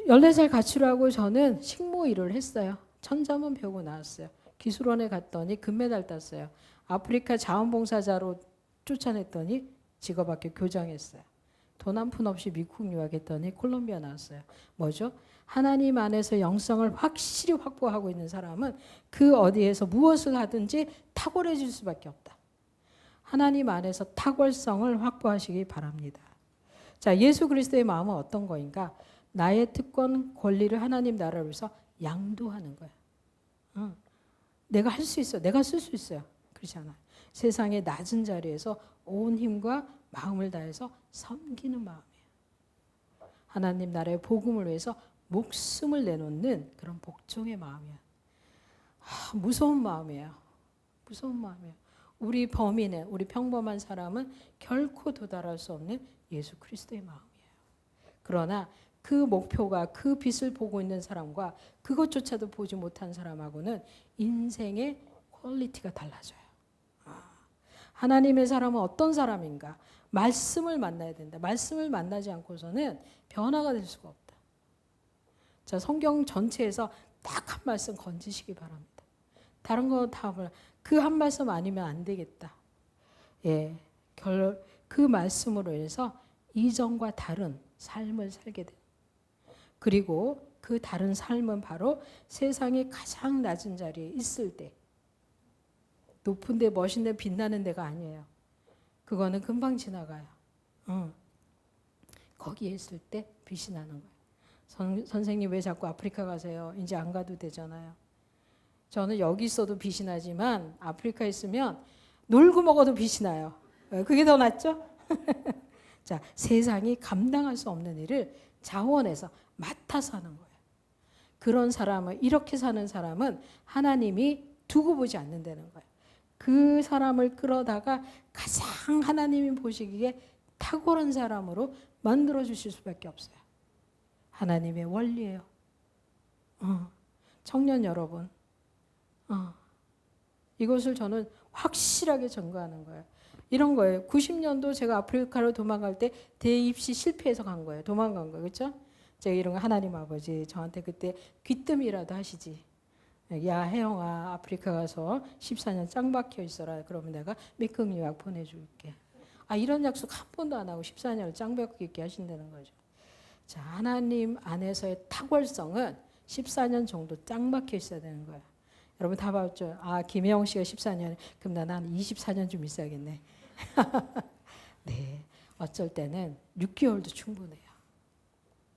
14살 가출하고 저는 식모 일을 했어요. 천자문 배우고 나왔어요. 기술원에 갔더니 금메달 땄어요. 아프리카 자원봉사자로 쫓아냈더니 직업학교 교장했어요. 돈 한 푼 없이 미국 유학했더니 콜롬비아 나왔어요. 뭐죠? 하나님 안에서 영성을 확실히 확보하고 있는 사람은 그 어디에서 무엇을 하든지 탁월해질 수밖에 없다. 하나님 안에서 탁월성을 확보하시기 바랍니다. 자, 예수 그리스도의 마음은 어떤 거인가? 나의 특권, 권리를 하나님 나라를 위해서 양도하는 거야. 내가 할 수 있어. 내가 쓸 수 있어요. 그렇지 않아요. 세상의 낮은 자리에서 온 힘과 마음을 다해서 섬기는 마음이에요. 하나님 나라의 복음을 위해서 목숨을 내놓는 그런 복종의 마음이에요. 무서운 마음이에요. 무서운 마음이에요. 우리 범인은, 우리 평범한 사람은 결코 도달할 수 없는 예수 그리스도의 마음이에요. 그러나 그 목표가 그 빛을 보고 있는 사람과 그것조차도 보지 못한 사람하고는 인생의 퀄리티가 달라져요. 하나님의 사람은 어떤 사람인가? 말씀을 만나야 된다. 말씀을 만나지 않고서는 변화가 될 수가 없다. 자, 성경 전체에서 딱 한 말씀 건지시기 바랍니다. 다른 거 다 그 한 말씀 아니면 안 되겠다. 예, 그 말씀으로 인해서 이전과 다른 삶을 살게 돼. 그리고 그 다른 삶은 바로 세상의 가장 낮은 자리에 있을 때, 높은데 멋있는 빛나는 데가 아니에요. 그거는 금방 지나가요. 거기에 있을 때 빛이 나는 거예요. 선생님 왜 자꾸 아프리카 가세요? 이제 안 가도 되잖아요. 저는 여기 있어도 빛이 나지만 아프리카에 있으면 놀고 먹어도 빛이 나요. 그게 더 낫죠? 자, 세상이 감당할 수 없는 일을 자원해서 맡아서 하는 거예요. 그런 사람은, 이렇게 사는 사람은 하나님이 두고 보지 않는다는 거예요. 그 사람을 끌어다가 가장 하나님이 보시기에 탁월한 사람으로 만들어 주실 수밖에 없어요. 하나님의 원리예요. 청년 여러분, 이것을 저는 확실하게 증거하는 거예요. 이런 거예요. 90년도 제가 아프리카로 도망갈 때 대입시 실패해서 간 거예요. 도망간 거예요. 그렇죠? 제가 이런 거 하나님 아버지 저한테 그때 귀뜸이라도 하시지. 야 혜영아 아프리카 가서 14년 짱 박혀 있어라. 그러면 내가 미국 유학 보내줄게. 이런 약속 한 번도 안 하고 14년을 짱 박혀 있게 하신다는 거죠. 자, 하나님 안에서의 탁월성은 14년 정도 짱 박혀 있어야 되는 거예요. 여러분 다 봤죠? 김혜영 씨가 14년, 그럼 나는 24년 좀 있어야겠네. 네, 어쩔 때는 6개월도 충분해요.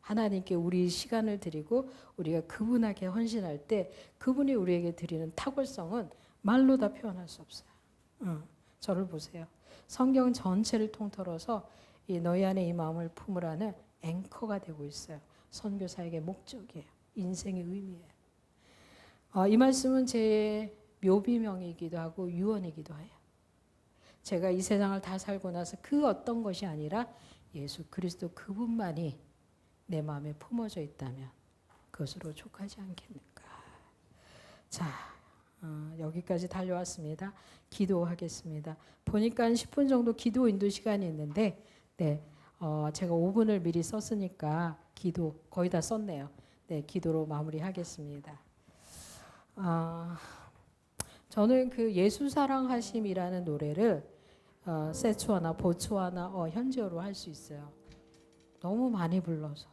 하나님께 우리 시간을 드리고 우리가 그분에게 헌신할 때 그분이 우리에게 드리는 탁월성은 말로 다 표현할 수 없어요. 저를 보세요. 성경 전체를 통틀어서 이 너희 안에 이 마음을 품으라는 앵커가 되고 있어요. 선교사에게 목적이에요. 인생의 의미예요. 이 말씀은 제 묘비명이기도 하고 유언이기도 해요. 제가 이 세상을 다 살고 나서 그 어떤 것이 아니라 예수 그리스도 그분만이 내 마음에 품어져 있다면 그것으로 족하지 않겠는가. 자, 여기까지 달려왔습니다. 기도하겠습니다. 보니까 10분 정도 기도 인도 시간이 있는데 제가 5분을 미리 썼으니까 기도 거의 다 썼네요. 네, 기도로 마무리하겠습니다. 저는 그 예수 사랑하심이라는 노래를 세추아나 보츠와나 현지어로 할 수 있어요. 너무 많이 불러서.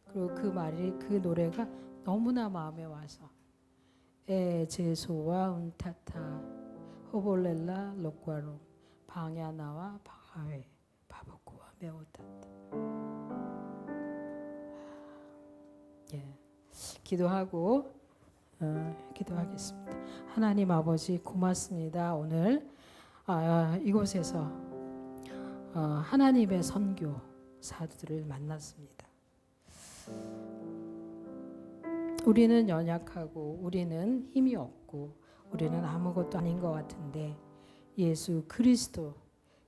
그리고 그 노래가 너무나 마음에 와서 제소와 운타타 호볼렐라 록과로 방야나와 바하웨 바보코와 메오타타. 기도하고 기도하겠습니다. 하나님 아버지 고맙습니다. 오늘 이곳에서 하나님의 선교사들을 만났습니다. 우리는 연약하고 우리는 힘이 없고 우리는 아무것도 아닌 것 같은데 예수 그리스도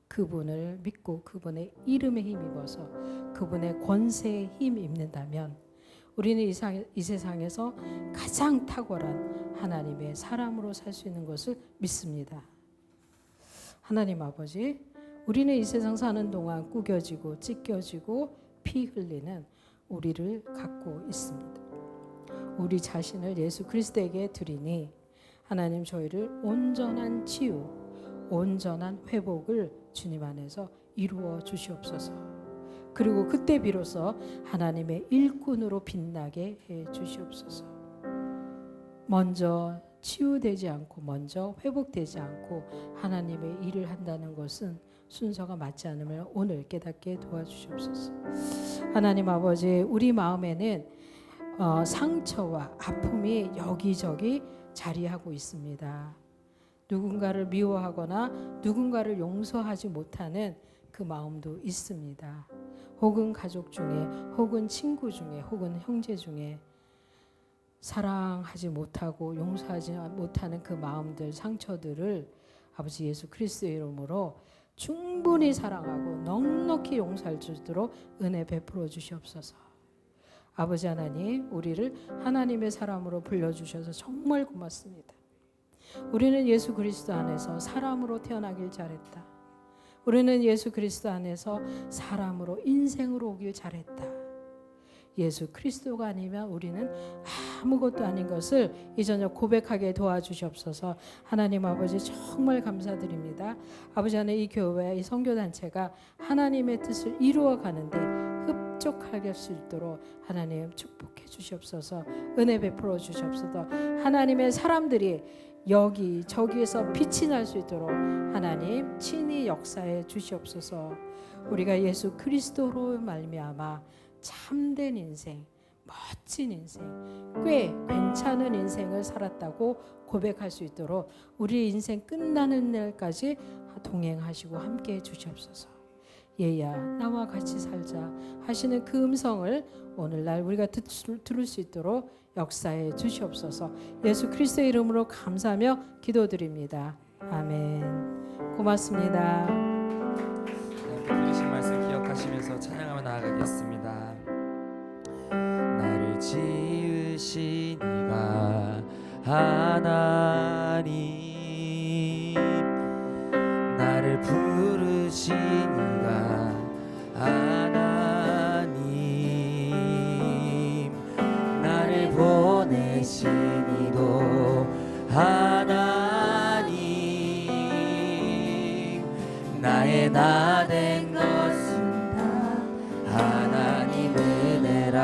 그분을 믿고 그분의 이름에 힘입어서 그분의 권세에 힘입는다면 우리는 이 세상에서 가장 탁월한 하나님의 사람으로 살 수 있는 것을 믿습니다. 하나님 아버지, 우리는 이 세상 사는 동안 구겨지고 찢겨지고 피 흘리는 우리를 갖고 있습니다. 우리 자신을 예수 그리스도에게 드리니 하나님 저희를 온전한 치유, 온전한 회복을 주님 안에서 이루어 주시옵소서. 그리고 그때 비로소 하나님의 일꾼으로 빛나게 해 주시옵소서. 먼저 치유되지 않고 먼저 회복되지 않고 하나님의 일을 한다는 것은 순서가 맞지 않으면 오늘 깨닫게 도와주시옵소서. 하나님 아버지, 우리 마음에는 상처와 아픔이 여기저기 자리하고 있습니다. 누군가를 미워하거나 누군가를 용서하지 못하는 그 마음도 있습니다. 혹은 가족 중에, 혹은 친구 중에, 혹은 형제 중에 사랑하지 못하고 용서하지 못하는 그 마음들, 상처들을 아버지 예수 그리스도의 이름으로 충분히 사랑하고 넉넉히 용서할 수 있도록 은혜 베풀어 주시옵소서. 아버지 하나님, 우리를 하나님의 사람으로 불러주셔서 정말 고맙습니다. 우리는 예수 그리스도 안에서 사람으로 태어나길 잘했다. 우리는 예수 그리스도 안에서 사람으로 인생으로 오길 잘했다. 예수 그리스도가 아니면 우리는 아무것도 아닌 것을 이 저녁 고백하게 도와주시옵소서. 하나님 아버지 정말 감사드립니다. 아버지 하나님, 이 교회, 이 선교단체가 하나님의 뜻을 이루어가는데 흡족하게 할 수 있도록 하나님 축복해 주시옵소서. 은혜 베풀어 주시옵소서. 하나님의 사람들이 여기 저기에서 빛이 날 수 있도록 하나님 친히 역사해 주시옵소서. 우리가 예수 그리스도로 말미암아 참된 인생, 멋진 인생, 꽤 괜찮은 인생을 살았다고 고백할 수 있도록 우리 인생 끝나는 날까지 동행하시고 함께해 주시옵소서. 얘야 나와 같이 살자 하시는 그 음성을 오늘날 우리가 들을 수 있도록 역사해 주시옵소서. 예수 그리스도의 이름으로 감사하며 기도드립니다. 아멘. 고맙습니다. 들으신 말씀 기억하시면서 찬양하며 나아가겠습니다. 나를 지으신 이가 하나님, 나를 부르신 이가 하나님, 나를 보내신 이도 하나님, 나의 나 된 것은 다 하나님 은혜라.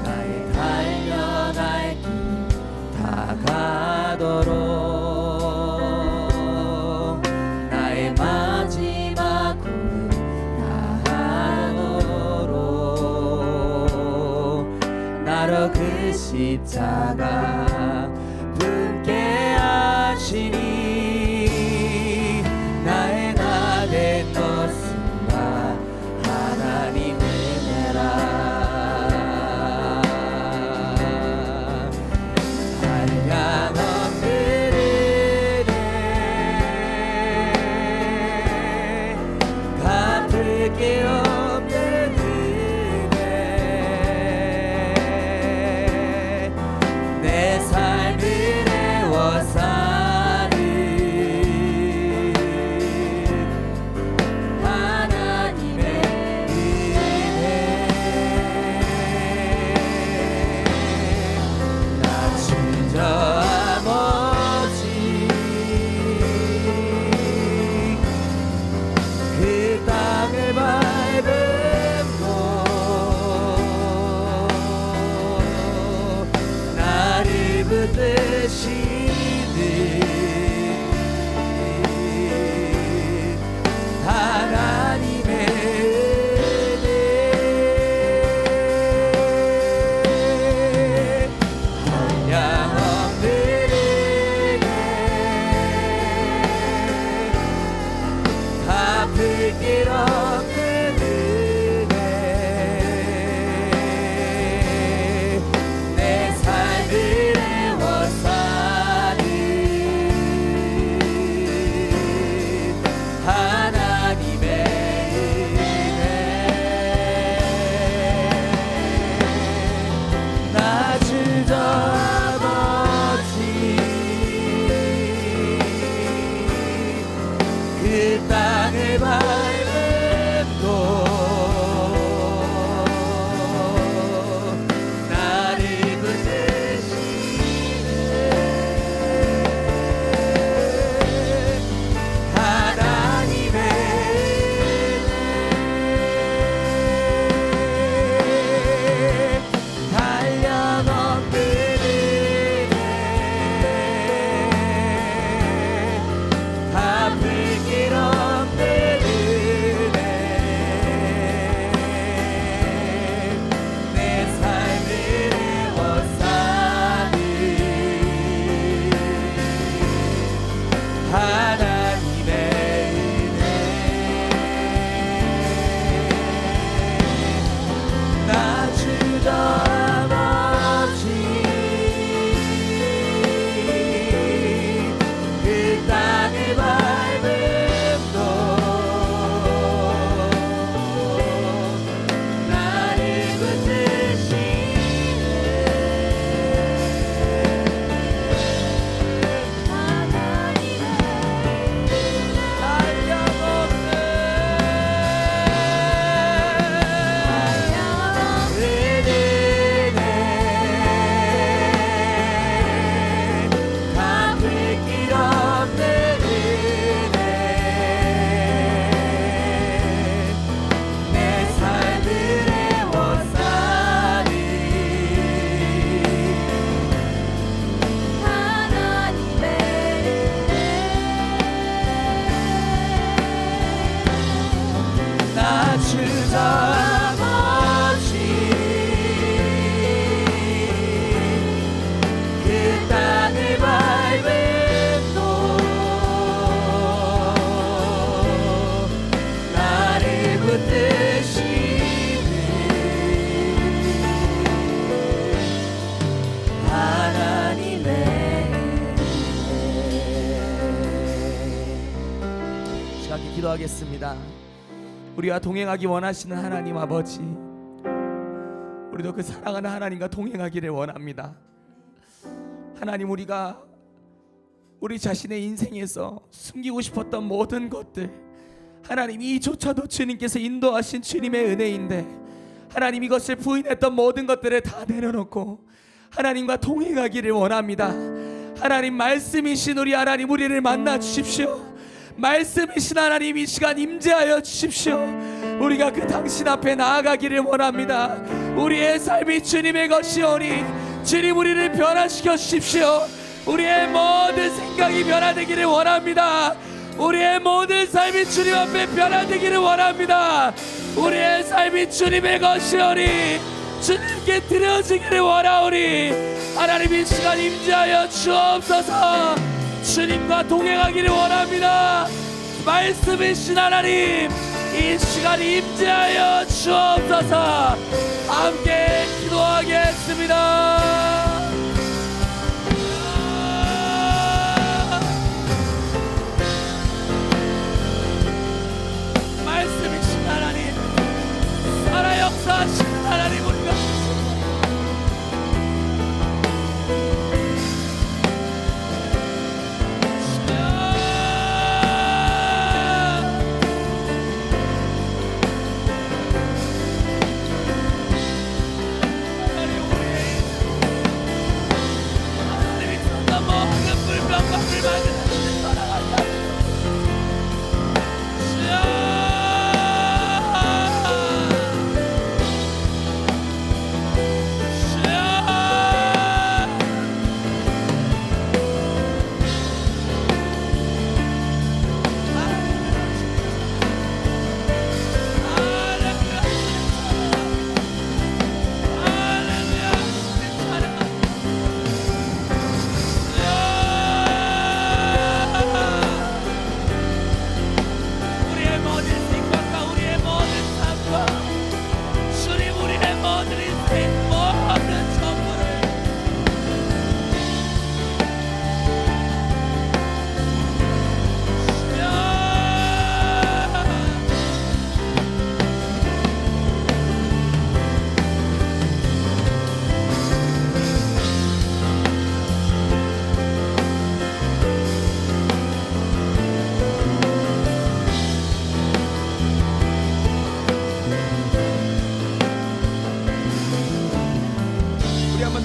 나의 달려갈 길 다 가도록, 나의 마지막 꿈을 다 하도록, 나로 그 십자가 품게 하시니, 나의 나 된 것은 다 하나님 은혜라. 한량 없는 은혜, 갚을 게 없는 은혜, 내 삶을 애워 사는 하나님의 은혜. 나 주저함 없이 그 땅을 밟음고, 나를 붙드시는 하나님의 은혜. 한량없는 은혜, 갚을 길 없는 은혜, 내 삶을 애워 사는 기도하겠습니다. 우리와 동행하기 원하시는 하나님 아버지, 우리도 그 사랑하는 하나님과 동행하기를 원합니다. 하나님, 우리가 우리 자신의 인생에서 숨기고 싶었던 모든 것들, 하나님 이조차도 주님께서 인도하신 주님의 은혜인데, 하나님 이것을 부인했던 모든 것들을 다 내려놓고 하나님과 동행하기를 원합니다. 하나님, 말씀이신 우리 하나님, 우리를 만나 주십시오. 말씀이신 하나님, 이 시간 임재하여 주십시오. 우리가 그 당신 앞에 나아가기를 원합니다. 우리의 삶이 주님의 것이오니 주님, 우리를 변화시켜 주십시오. 우리의 모든 생각이 변화되기를 원합니다. 우리의 모든 삶이 주님 앞에 변화되기를 원합니다. 우리의 삶이 주님의 것이오니 주님께 드려지기를 원하오니 하나님, 이 시간 임재하여 주옵소서. 주님과 동행하기를 원합니다. 말씀이신 하나님, 이 시간 임재하여 주옵소서. 함께 기도하겠습니다. 말씀이신 하나님, 살아 역사하시는 하나님, 우리가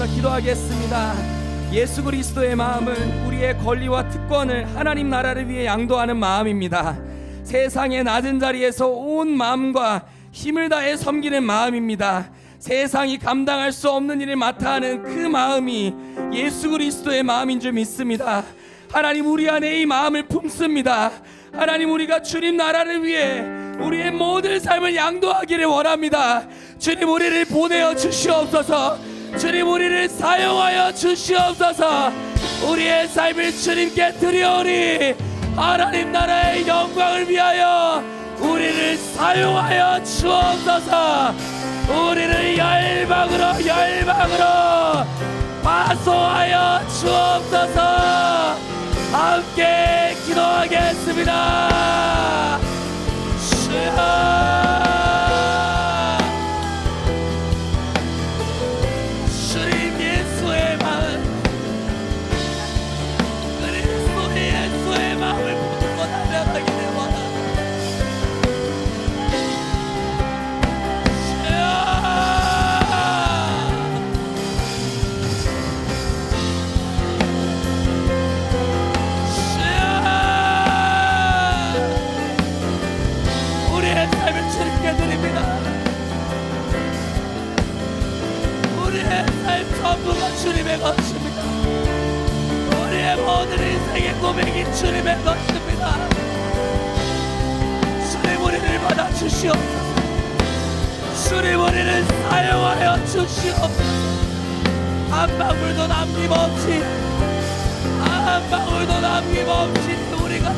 기도하겠습니다. 예수 그리스도의 마음은 우리의 권리와 특권을 하나님 나라를 위해 양도하는 마음입니다. 세상의 낮은 자리에서 온 마음과 힘을 다해 섬기는 마음입니다. 세상이 감당할 수 없는 일을 맡아 하는 그 마음이 예수 그리스도의 마음인 줄 믿습니다. 하나님, 우리 안에 이 마음을 품습니다. 하나님, 우리가 주님 나라를 위해 우리의 모든 삶을 양도하기를 원합니다. 주님, 우리를 보내어 주시옵소서. 주님, 우리를 사용하여 주시옵소서. 우리의 삶을 주님께 드리오니 하나님 나라의 영광을 위하여 우리를 사용하여 주옵소서. 우리를 열방으로 파송하여 주옵소서. 함께 기도하겠습니다. 주여, 주님의 것입니다. 우리의 모든 인생의 고백이 주님의 것입니다. 주님, 우리를 받아주시옵소서. 주님, 우리를 사용하여 주시옵소서. 한 방울도 남김없이, 한 방울도 남김없이 우리가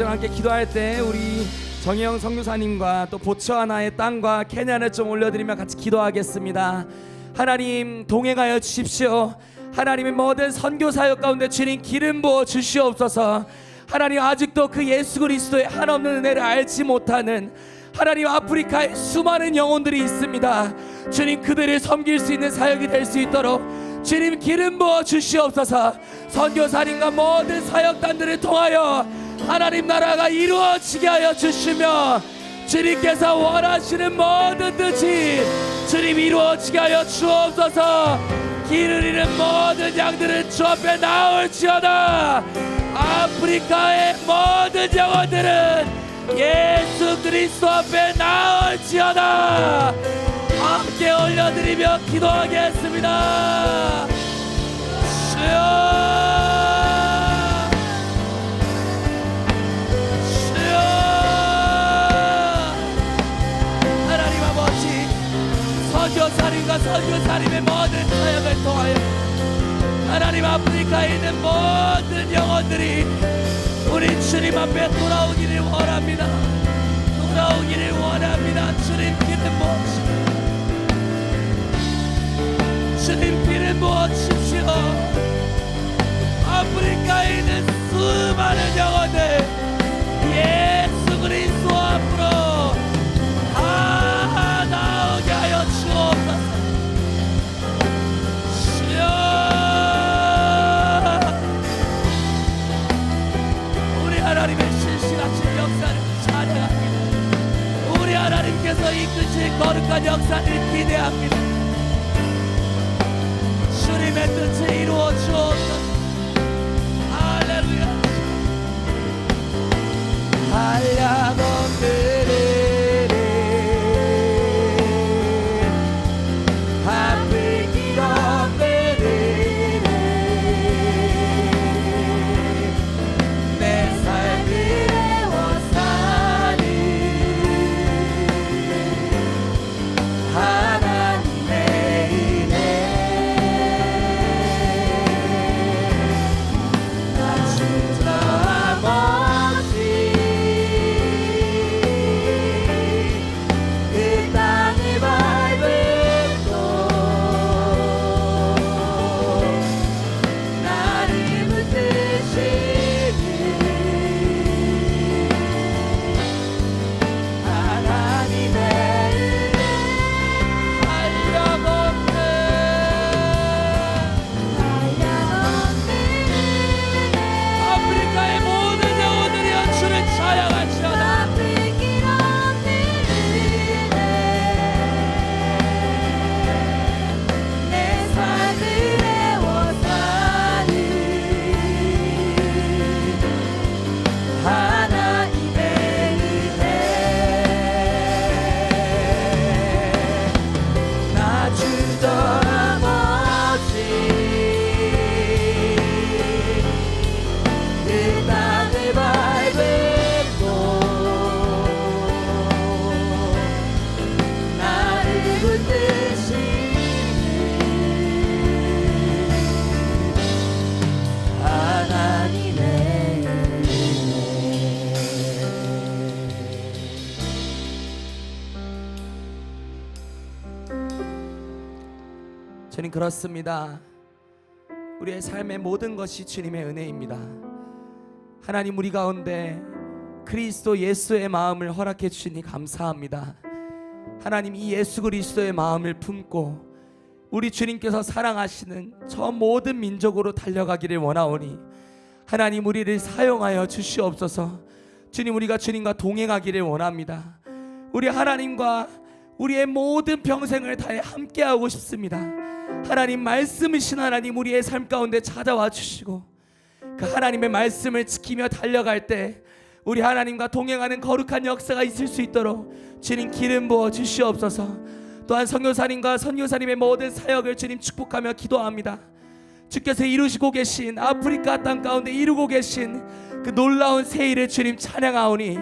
마지막 함께 기도할 때 우리 정혜영 선교사님과 또 보츠와나의 땅과 케냐를 좀 올려드리며 같이 기도하겠습니다. 하나님 동행하여 주십시오. 하나님의 모든 선교 사역 가운데 주님 기름 부어 주시옵소서. 하나님 아직도 그 예수 그리스도의 한없는 은혜를 알지 못하는 하나님 아프리카에 수많은 영혼들이 있습니다. 주님 그들을 섬길 수 있는 사역이 될 수 있도록 주님 기름 부어 주시옵소서. 선교사님과 모든 사역단들을 통하여 하나님 나라가 이루어지게 하여 주시며 주님께서 원하시는 모든 뜻이 주님 이루어지게 하여 주옵소서. 길을 잃은 모든 양들은 주 앞에 나올지어다. 아프리카의 모든 영혼들은 예수 그리스도 앞에 나올지어다. 함께 올려드리며 기도하겠습니다. 주여, 주여. 하나님 아버지, 선교사님과 선교사님의 모든 사역을 통하여 하나님 아프리카에 있는 모든 영혼들이 우리 주님 앞에 돌아오기를 원합니다. 돌아오기를 원합니다. 주님 기름 부어주십시오. 주님 기름 부어주십시오. 아프리카에 있는 수많은 영혼들 예수 그리스도 앞으로 다 나오게 하여 주옵소서. 하나님의 실실하신 역사를 찬양합니다. 우리 하나님께서 이끄실 거룩한 역사를 기대합니다. 주님의 뜻을 이루어 주옵소서. 할렐루야. 주님 그렇습니다. 우리의 삶의 모든 것이 주님의 은혜입니다. 하나님 우리 가운데 그리스도 예수의 마음을 허락해 주시니 감사합니다. 하나님 이 예수 그리스도의 마음을 품고 우리 주님께서 사랑하시는 저 모든 민족으로 달려가기를 원하오니 하나님 우리를 사용하여 주시옵소서. 주님 우리가 주님과 동행하기를 원합니다. 우리 하나님과 우리의 모든 평생을 다해 함께하고 싶습니다. 하나님 말씀이신 하나님 우리의 삶 가운데 찾아와 주시고 그 하나님의 말씀을 지키며 달려갈 때 우리 하나님과 동행하는 거룩한 역사가 있을 수 있도록 주님 기름 부어 주시옵소서. 또한 선교사님과 선교사님의 모든 사역을 주님 축복하며 기도합니다. 주께서 이루시고 계신 아프리카 땅 가운데 이루고 계신 그 놀라운 새 일을 주님 찬양하오니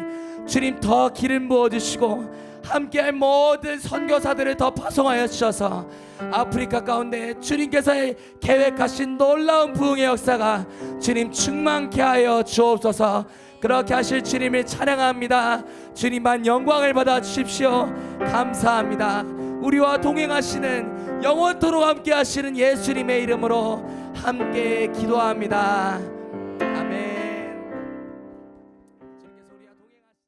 주님 더 기름 부어 주시고 함께할 모든 선교사들을 더 파송하여 주셔서 아프리카 가운데 주님께서 계획하신 놀라운 부흥의 역사가 주님 충만케 하여 주옵소서. 그렇게 하실 주님을 찬양합니다. 주님만 영광을 받아 주십시오. 감사합니다. 우리와 동행하시는 영원토록 함께 하시는 예수님의 이름으로 함께 기도합니다.